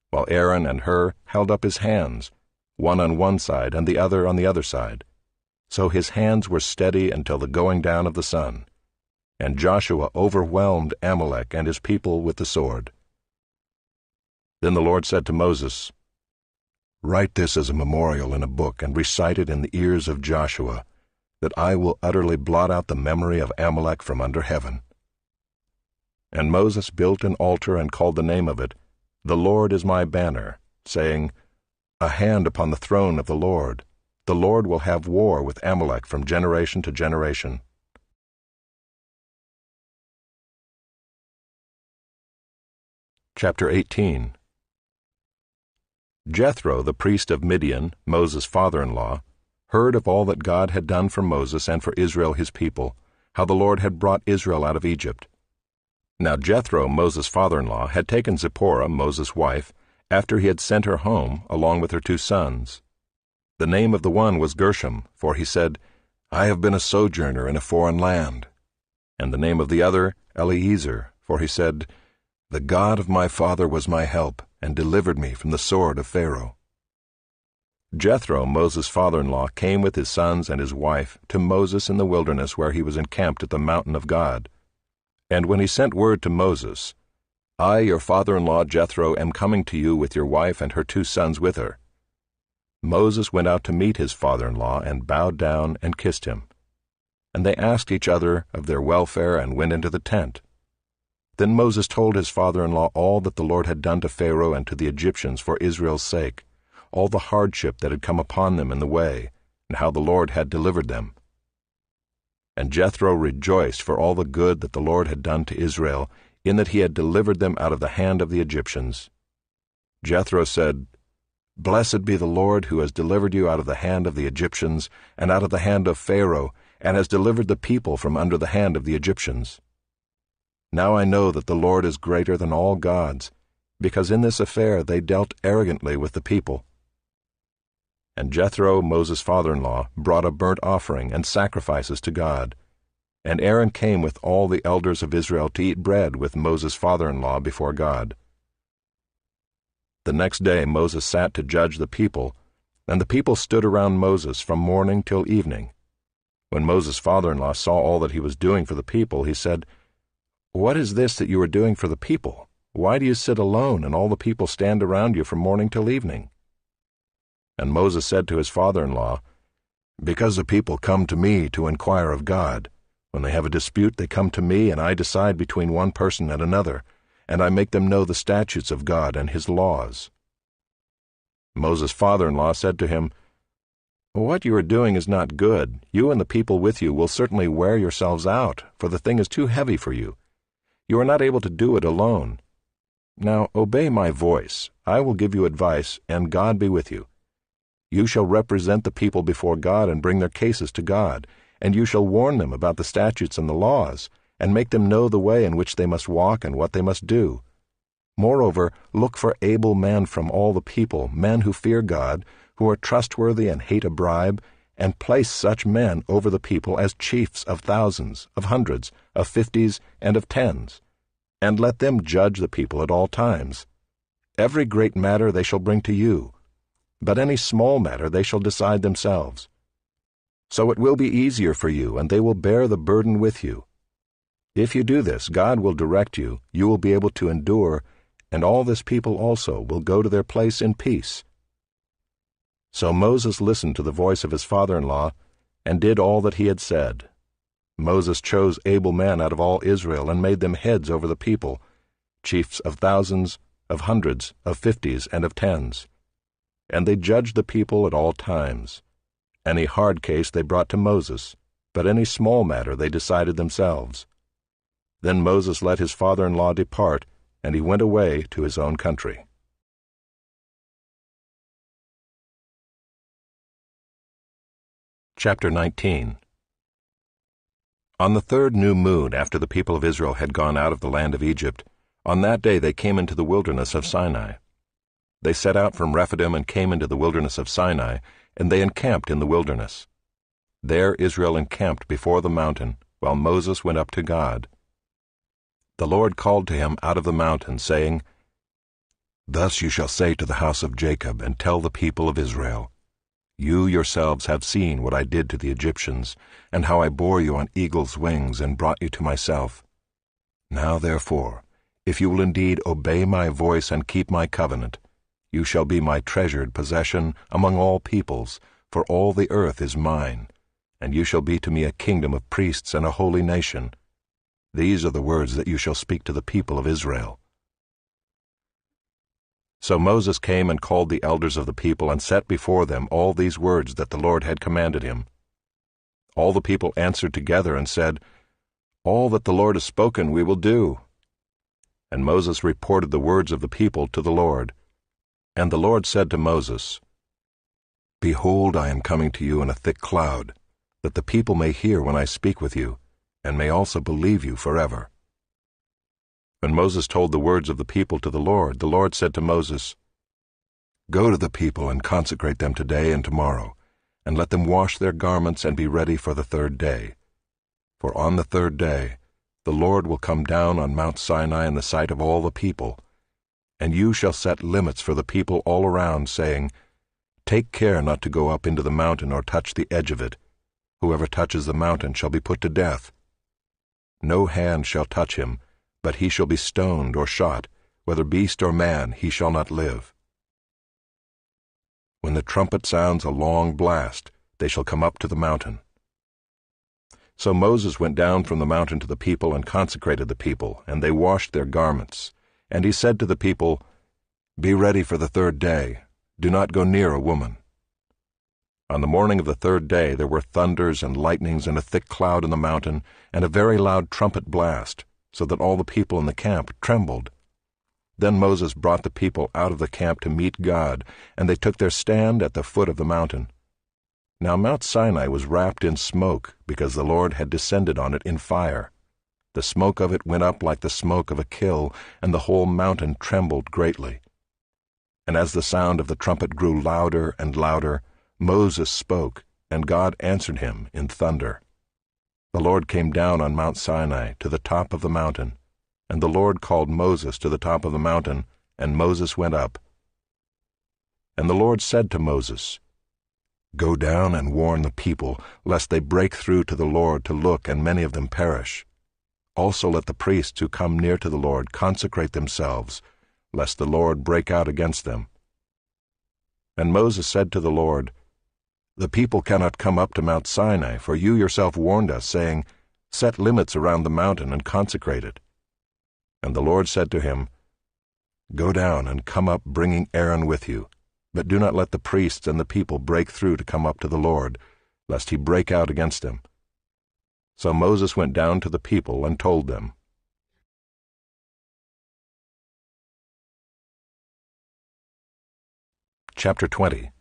while Aaron and Hur held up his hands, one on one side and the other on the other side. So his hands were steady until the going down of the sun. And Joshua overwhelmed Amalek and his people with the sword. Then the Lord said to Moses, "Write this as a memorial in a book and recite it in the ears of Joshua, that I will utterly blot out the memory of Amalek from under heaven." And Moses built an altar and called the name of it, "The Lord is my banner," saying, "A hand upon the throne of the Lord. The Lord will have war with Amalek from generation to generation." Chapter 18. Jethro, the priest of Midian, Moses' father-in-law, heard of all that God had done for Moses and for Israel his people, how the Lord had brought Israel out of Egypt. Now Jethro, Moses' father-in-law, had taken Zipporah, Moses' wife, after he had sent her home, along with her 2 sons. The name of the one was Gershom, for he said, "I have been a sojourner in a foreign land." And the name of the other, Eliezer, for he said, "The God of my father was my help, and delivered me from the sword of Pharaoh." Jethro, Moses' father-in-law, came with his sons and his wife to Moses in the wilderness where he was encamped at the mountain of God. And when he sent word to Moses, "I, your father-in-law Jethro, am coming to you with your wife and her 2 sons with her," Moses went out to meet his father-in-law and bowed down and kissed him. And they asked each other of their welfare and went into the tent. Then Moses told his father-in-law all that the Lord had done to Pharaoh and to the Egyptians for Israel's sake, all the hardship that had come upon them in the way, and how the Lord had delivered them. And Jethro rejoiced for all the good that the Lord had done to Israel, in that he had delivered them out of the hand of the Egyptians. Jethro said, "Blessed be the Lord who has delivered you out of the hand of the Egyptians, and out of the hand of Pharaoh, and has delivered the people from under the hand of the Egyptians. Now I know that the Lord is greater than all gods, because in this affair they dealt arrogantly with the people." And Jethro, Moses' father-in-law, brought a burnt offering and sacrifices to God. And Aaron came with all the elders of Israel to eat bread with Moses' father-in-law before God. The next day Moses sat to judge the people, and the people stood around Moses from morning till evening. When Moses' father-in-law saw all that he was doing for the people, he said, "What is this that you are doing for the people? Why do you sit alone, and all the people stand around you from morning till evening?" And Moses said to his father-in-law, "Because the people come to me to inquire of God. When they have a dispute, they come to me, and I decide between one person and another, and I make them know the statutes of God and his laws." Moses' father-in-law said to him, "What you are doing is not good. You and the people with you will certainly wear yourselves out, for the thing is too heavy for you. You are not able to do it alone. Now obey my voice. I will give you advice, and God be with you. You shall represent the people before God and bring their cases to God, and you shall warn them about the statutes and the laws, and make them know the way in which they must walk and what they must do. Moreover, look for able men from all the people, men who fear God, who are trustworthy and hate a bribe, and place such men over the people as chiefs of thousands, of hundreds, of 50s, and of 10s, and let them judge the people at all times. Every great matter they shall bring to you, but any small matter they shall decide themselves. So it will be easier for you, and they will bear the burden with you. If you do this, God will direct you, you will be able to endure, and all this people also will go to their place in peace." So Moses listened to the voice of his father-in-law, and did all that he had said. Moses chose able men out of all Israel, and made them heads over the people, chiefs of thousands, of hundreds, of 50s, and of 10s. And they judged the people at all times. Any hard case they brought to Moses, but any small matter they decided themselves. Then Moses let his father-in-law depart, and he went away to his own country. Chapter 19. On the third new moon after the people of Israel had gone out of the land of Egypt, on that day they came into the wilderness of Sinai. They set out from Rephidim and came into the wilderness of Sinai, and they encamped in the wilderness. There Israel encamped before the mountain, while Moses went up to God. The Lord called to him out of the mountain, saying, "Thus you shall say to the house of Jacob, and tell the people of Israel, You yourselves have seen what I did to the Egyptians, and how I bore you on eagle's wings and brought you to myself. Now therefore, if you will indeed obey my voice and keep my covenant, you shall be my treasured possession among all peoples, for all the earth is mine, and you shall be to me a kingdom of priests and a holy nation. These are the words that you shall speak to the people of Israel." So Moses came and called the elders of the people and set before them all these words that the Lord had commanded him. All the people answered together and said, "All that the Lord has spoken we will do." And Moses reported the words of the people to the Lord. And the Lord said to Moses, "Behold, I am coming to you in a thick cloud, that the people may hear when I speak with you, and may also believe you forever." When Moses told the words of the people to the Lord said to Moses, "Go to the people and consecrate them today and tomorrow, and let them wash their garments and be ready for the third day. For on the third day the Lord will come down on Mount Sinai in the sight of all the people, and you shall set limits for the people all around, saying, Take care not to go up into the mountain or touch the edge of it. Whoever touches the mountain shall be put to death. No hand shall touch him, but he shall be stoned or shot, whether beast or man, he shall not live. When the trumpet sounds a long blast, they shall come up to the mountain." So Moses went down from the mountain to the people and consecrated the people, and they washed their garments. And he said to the people, "Be ready for the third day. Do not go near a woman." On the morning of the third day there were thunders and lightnings and a thick cloud in the mountain, and a very loud trumpet blast, so that all the people in the camp trembled. Then Moses brought the people out of the camp to meet God, and they took their stand at the foot of the mountain. Now Mount Sinai was wrapped in smoke, because the Lord had descended on it in fire. The smoke of it went up like the smoke of a kill, and the whole mountain trembled greatly. And as the sound of the trumpet grew louder and louder, Moses spoke, and God answered him in thunder. The Lord came down on Mount Sinai to the top of the mountain, and the Lord called Moses to the top of the mountain, and Moses went up. And the Lord said to Moses, "Go down and warn the people, lest they break through to the Lord to look, and many of them perish. Also let the priests who come near to the Lord consecrate themselves, lest the Lord break out against them." And Moses said to the Lord, "The people cannot come up to Mount Sinai, for you yourself warned us, saying, Set limits around the mountain and consecrate it." And the Lord said to him, "Go down and come up bringing Aaron with you, but do not let the priests and the people break through to come up to the Lord, lest he break out against them." So Moses went down to the people and told them. Chapter 20.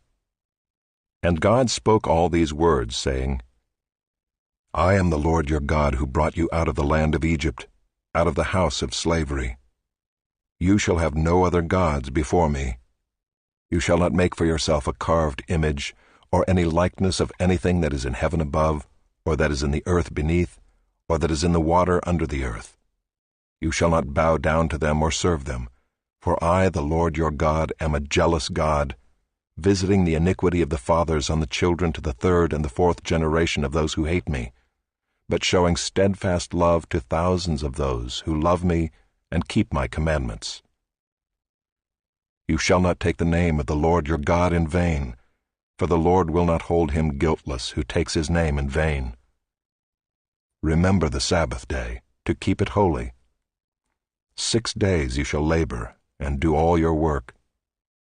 And God spoke all these words, saying, "I am the Lord your God who brought you out of the land of Egypt, out of the house of slavery. You shall have no other gods before me. You shall not make for yourself a carved image, or any likeness of anything that is in heaven above, or that is in the earth beneath, or that is in the water under the earth. You shall not bow down to them or serve them, for I, the Lord your God, am a jealous God, visiting the iniquity of the fathers on the children to the third and the fourth generation of those who hate me, but showing steadfast love to thousands of those who love me and keep my commandments. You shall not take the name of the Lord your God in vain, for the Lord will not hold him guiltless who takes his name in vain. Remember the Sabbath day, to keep it holy. 6 days you shall labor, and do all your work,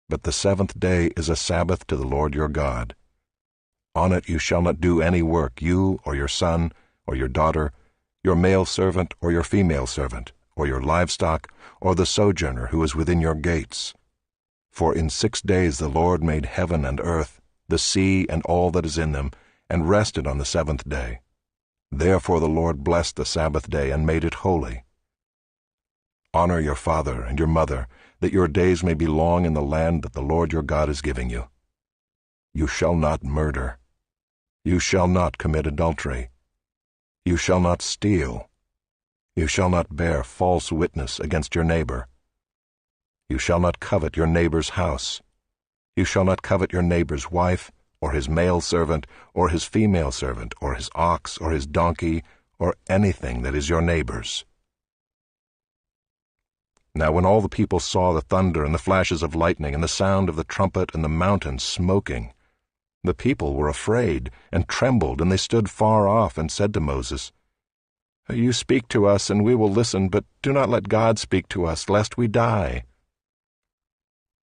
but the seventh day is a Sabbath to the Lord your God. On it you shall not do any work, you or your son or your daughter, your male servant or your female servant, or your livestock, or the sojourner who is within your gates. For in 6 days the Lord made heaven and earth, the sea and all that is in them, and rested on the seventh day. Therefore the Lord blessed the Sabbath day and made it holy. Honor your father and your mother, that your days may be long in the land that the Lord your God is giving you. You shall not murder. You shall not commit adultery. You shall not steal. You shall not bear false witness against your neighbor. You shall not covet your neighbor's house. You shall not covet your neighbor's wife, or his male servant, or his female servant, or his ox, or his donkey, or anything that is your neighbor's. Now when all the people saw the thunder and the flashes of lightning and the sound of the trumpet and the mountain smoking, the people were afraid and trembled, and they stood far off and said to Moses, You speak to us, and we will listen, but do not let God speak to us, lest we die.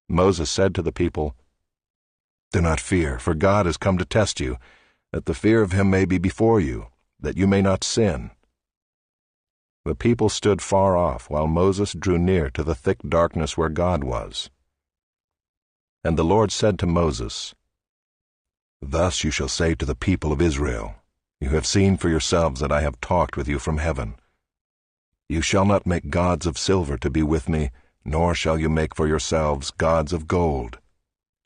Moses said to the people, Do not fear, for God has come to test you, that the fear of him may be before you, that you may not sin. The people stood far off, while Moses drew near to the thick darkness where God was. And the Lord said to Moses, Thus you shall say to the people of Israel, You have seen for yourselves that I have talked with you from heaven. You shall not make gods of silver to be with me, nor shall you make for yourselves gods of gold.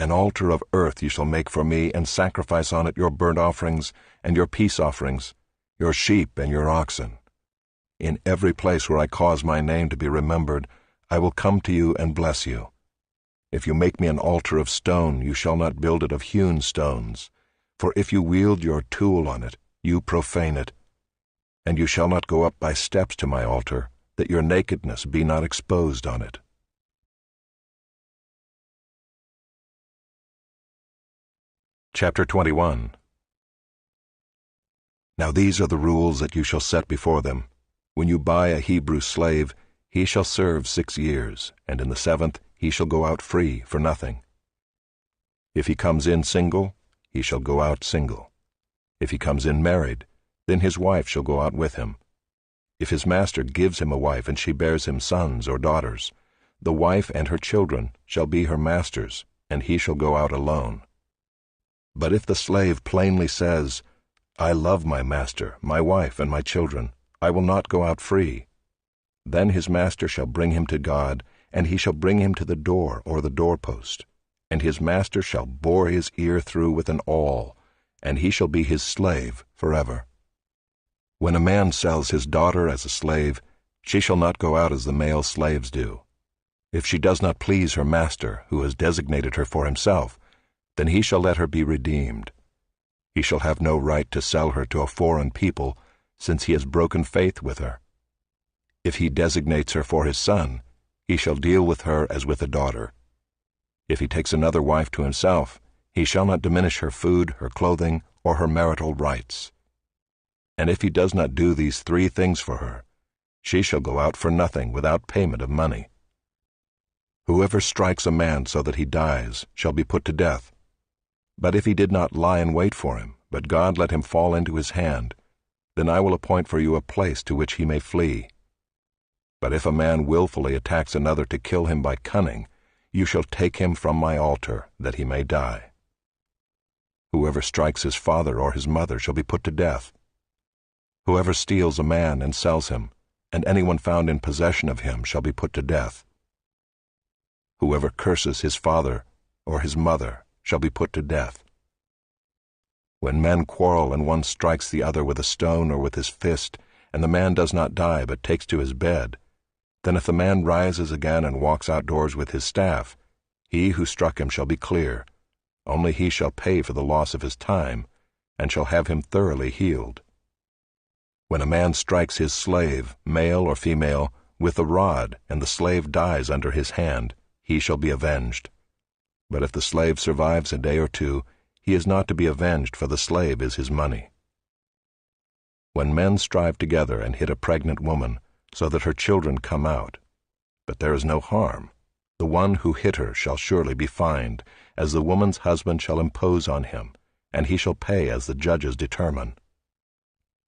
An altar of earth you shall make for me, and sacrifice on it your burnt offerings and your peace offerings, your sheep and your oxen. In every place where I cause my name to be remembered, I will come to you and bless you. If you make me an altar of stone, you shall not build it of hewn stones. For if you wield your tool on it, you profane it. And you shall not go up by steps to my altar, that your nakedness be not exposed on it. Chapter 21. Now these are the rules that you shall set before them. When you buy a Hebrew slave, he shall serve 6 years, and in the 7th he shall go out free for nothing. If he comes in single, he shall go out single. If he comes in married, then his wife shall go out with him. If his master gives him a wife and she bears him sons or daughters, the wife and her children shall be her master's, and he shall go out alone. But if the slave plainly says, I love my master, my wife, and my children, I will not go out free, then his master shall bring him to God, and he shall bring him to the door or the doorpost, and his master shall bore his ear through with an awl, and he shall be his slave forever. When a man sells his daughter as a slave, she shall not go out as the male slaves do. If she does not please her master, who has designated her for himself, then he shall let her be redeemed. He shall have no right to sell her to a foreign people, since he has broken faith with her. If he designates her for his son, he shall deal with her as with a daughter. If he takes another wife to himself, he shall not diminish her food, her clothing, or her marital rights. And if he does not do these 3 things for her, she shall go out for nothing without payment of money. Whoever strikes a man so that he dies shall be put to death. But if he did not lie in wait for him, but God let him fall into his hand, then I will appoint for you a place to which he may flee. But if a man willfully attacks another to kill him by cunning, you shall take him from my altar, that he may die. Whoever strikes his father or his mother shall be put to death. Whoever steals a man and sells him, and anyone found in possession of him shall be put to death. Whoever curses his father or his mother shall be put to death. When men quarrel and one strikes the other with a stone or with his fist, and the man does not die but takes to his bed, then if the man rises again and walks outdoors with his staff, he who struck him shall be clear, only he shall pay for the loss of his time, and shall have him thoroughly healed. When a man strikes his slave, male or female, with a rod, and the slave dies under his hand, he shall be avenged. But if the slave survives a day or 2, he is not to be avenged, for the slave is his money. When men strive together and hit a pregnant woman, so that her children come out, but there is no harm, the one who hit her shall surely be fined, as the woman's husband shall impose on him, and he shall pay as the judges determine.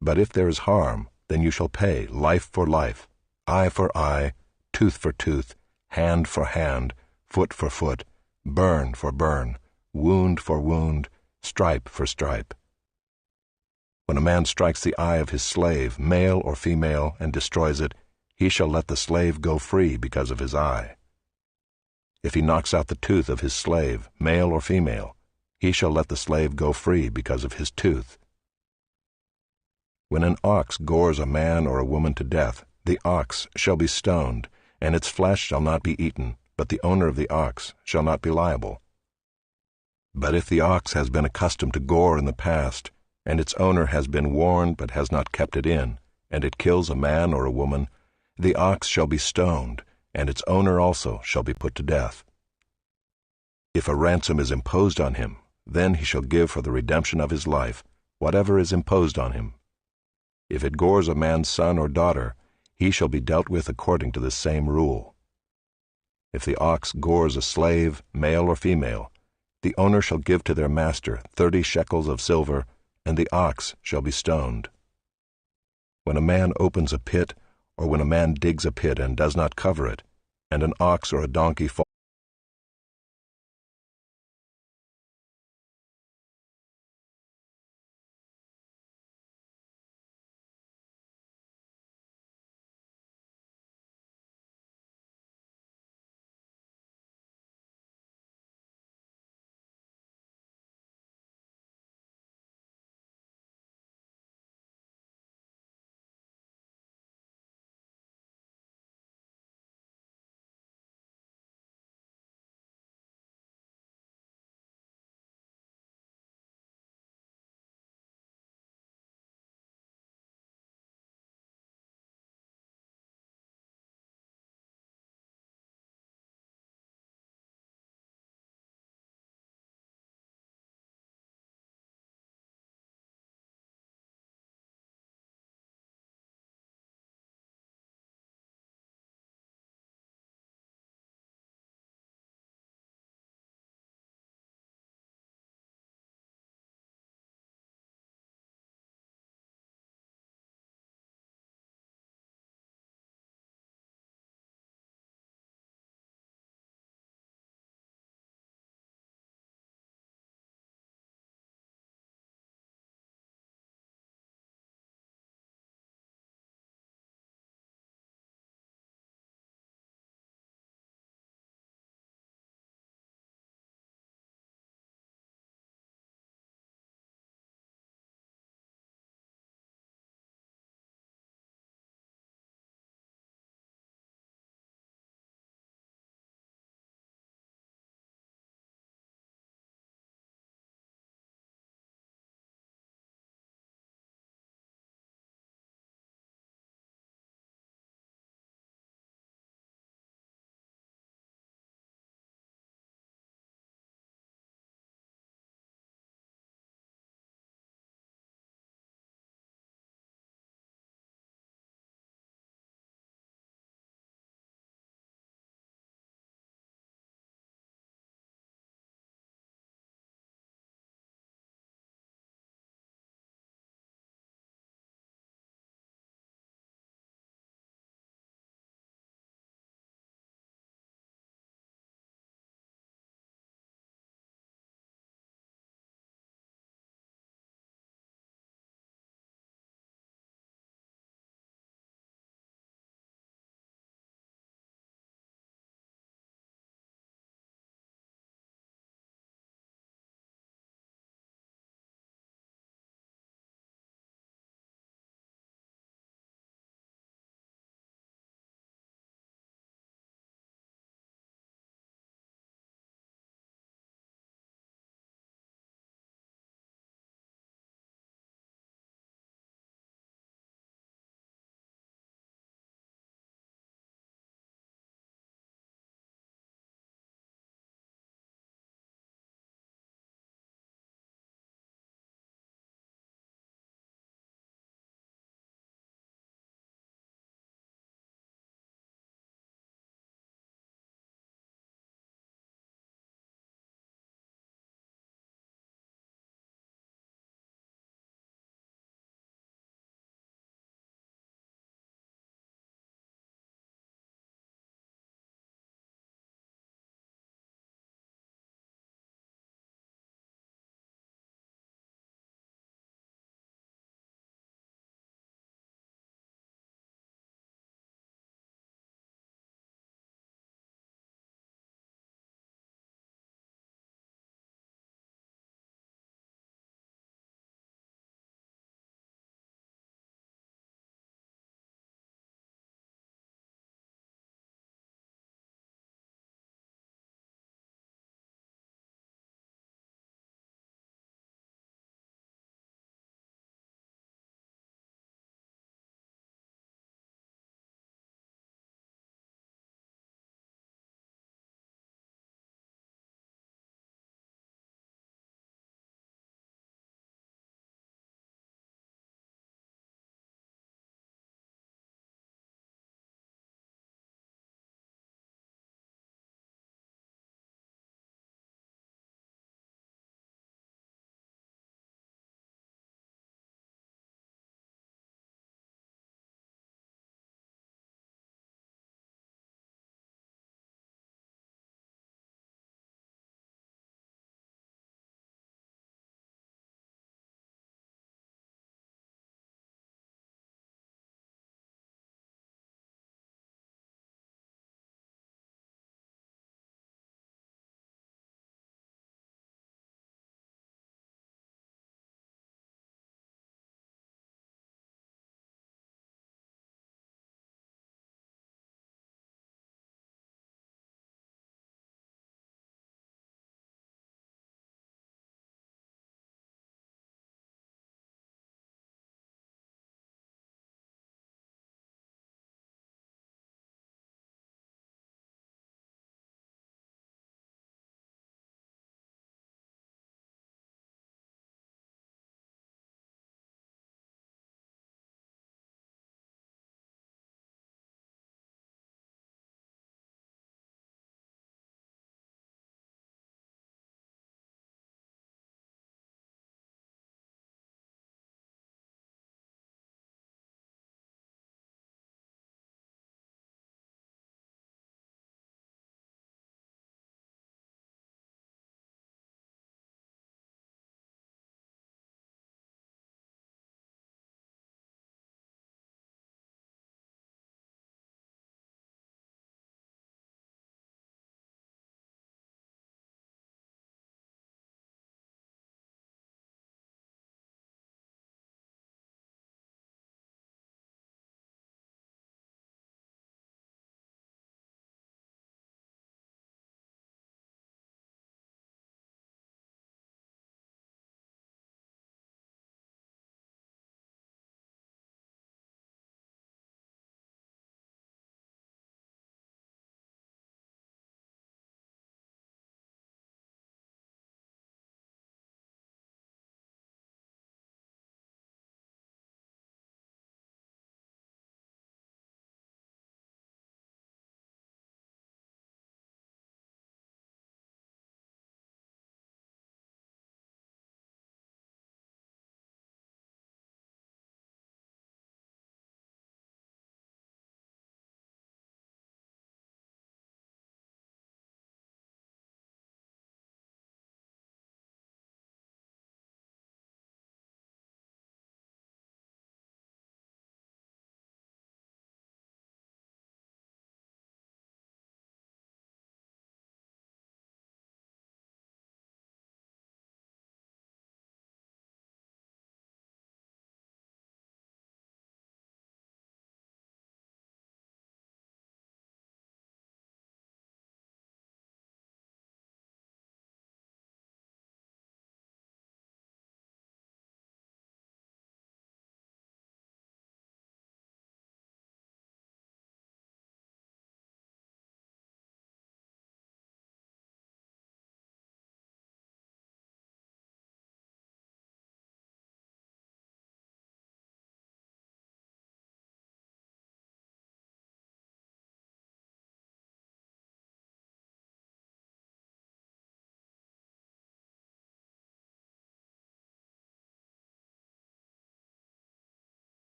But if there is harm, then you shall pay life for life, eye for eye, tooth for tooth, hand for hand, foot for foot, burn for burn, wound for wound, stripe for stripe. When a man strikes the eye of his slave, male or female, and destroys it, he shall let the slave go free because of his eye. If he knocks out the tooth of his slave, male or female, he shall let the slave go free because of his tooth. When an ox gores a man or a woman to death, the ox shall be stoned, and its flesh shall not be eaten, but the owner of the ox shall not be liable. But if the ox has been accustomed to gore in the past, and its owner has been warned but has not kept it in, and it kills a man or a woman, the ox shall be stoned, and its owner also shall be put to death. If a ransom is imposed on him, then he shall give for the redemption of his life whatever is imposed on him. If it gores a man's son or daughter, he shall be dealt with according to the same rule. If the ox gores a slave, male or female, the owner shall give to their master 30 shekels of silver, and the ox shall be stoned. When a man opens a pit, or when a man digs a pit and does not cover it, and an ox or a donkey falls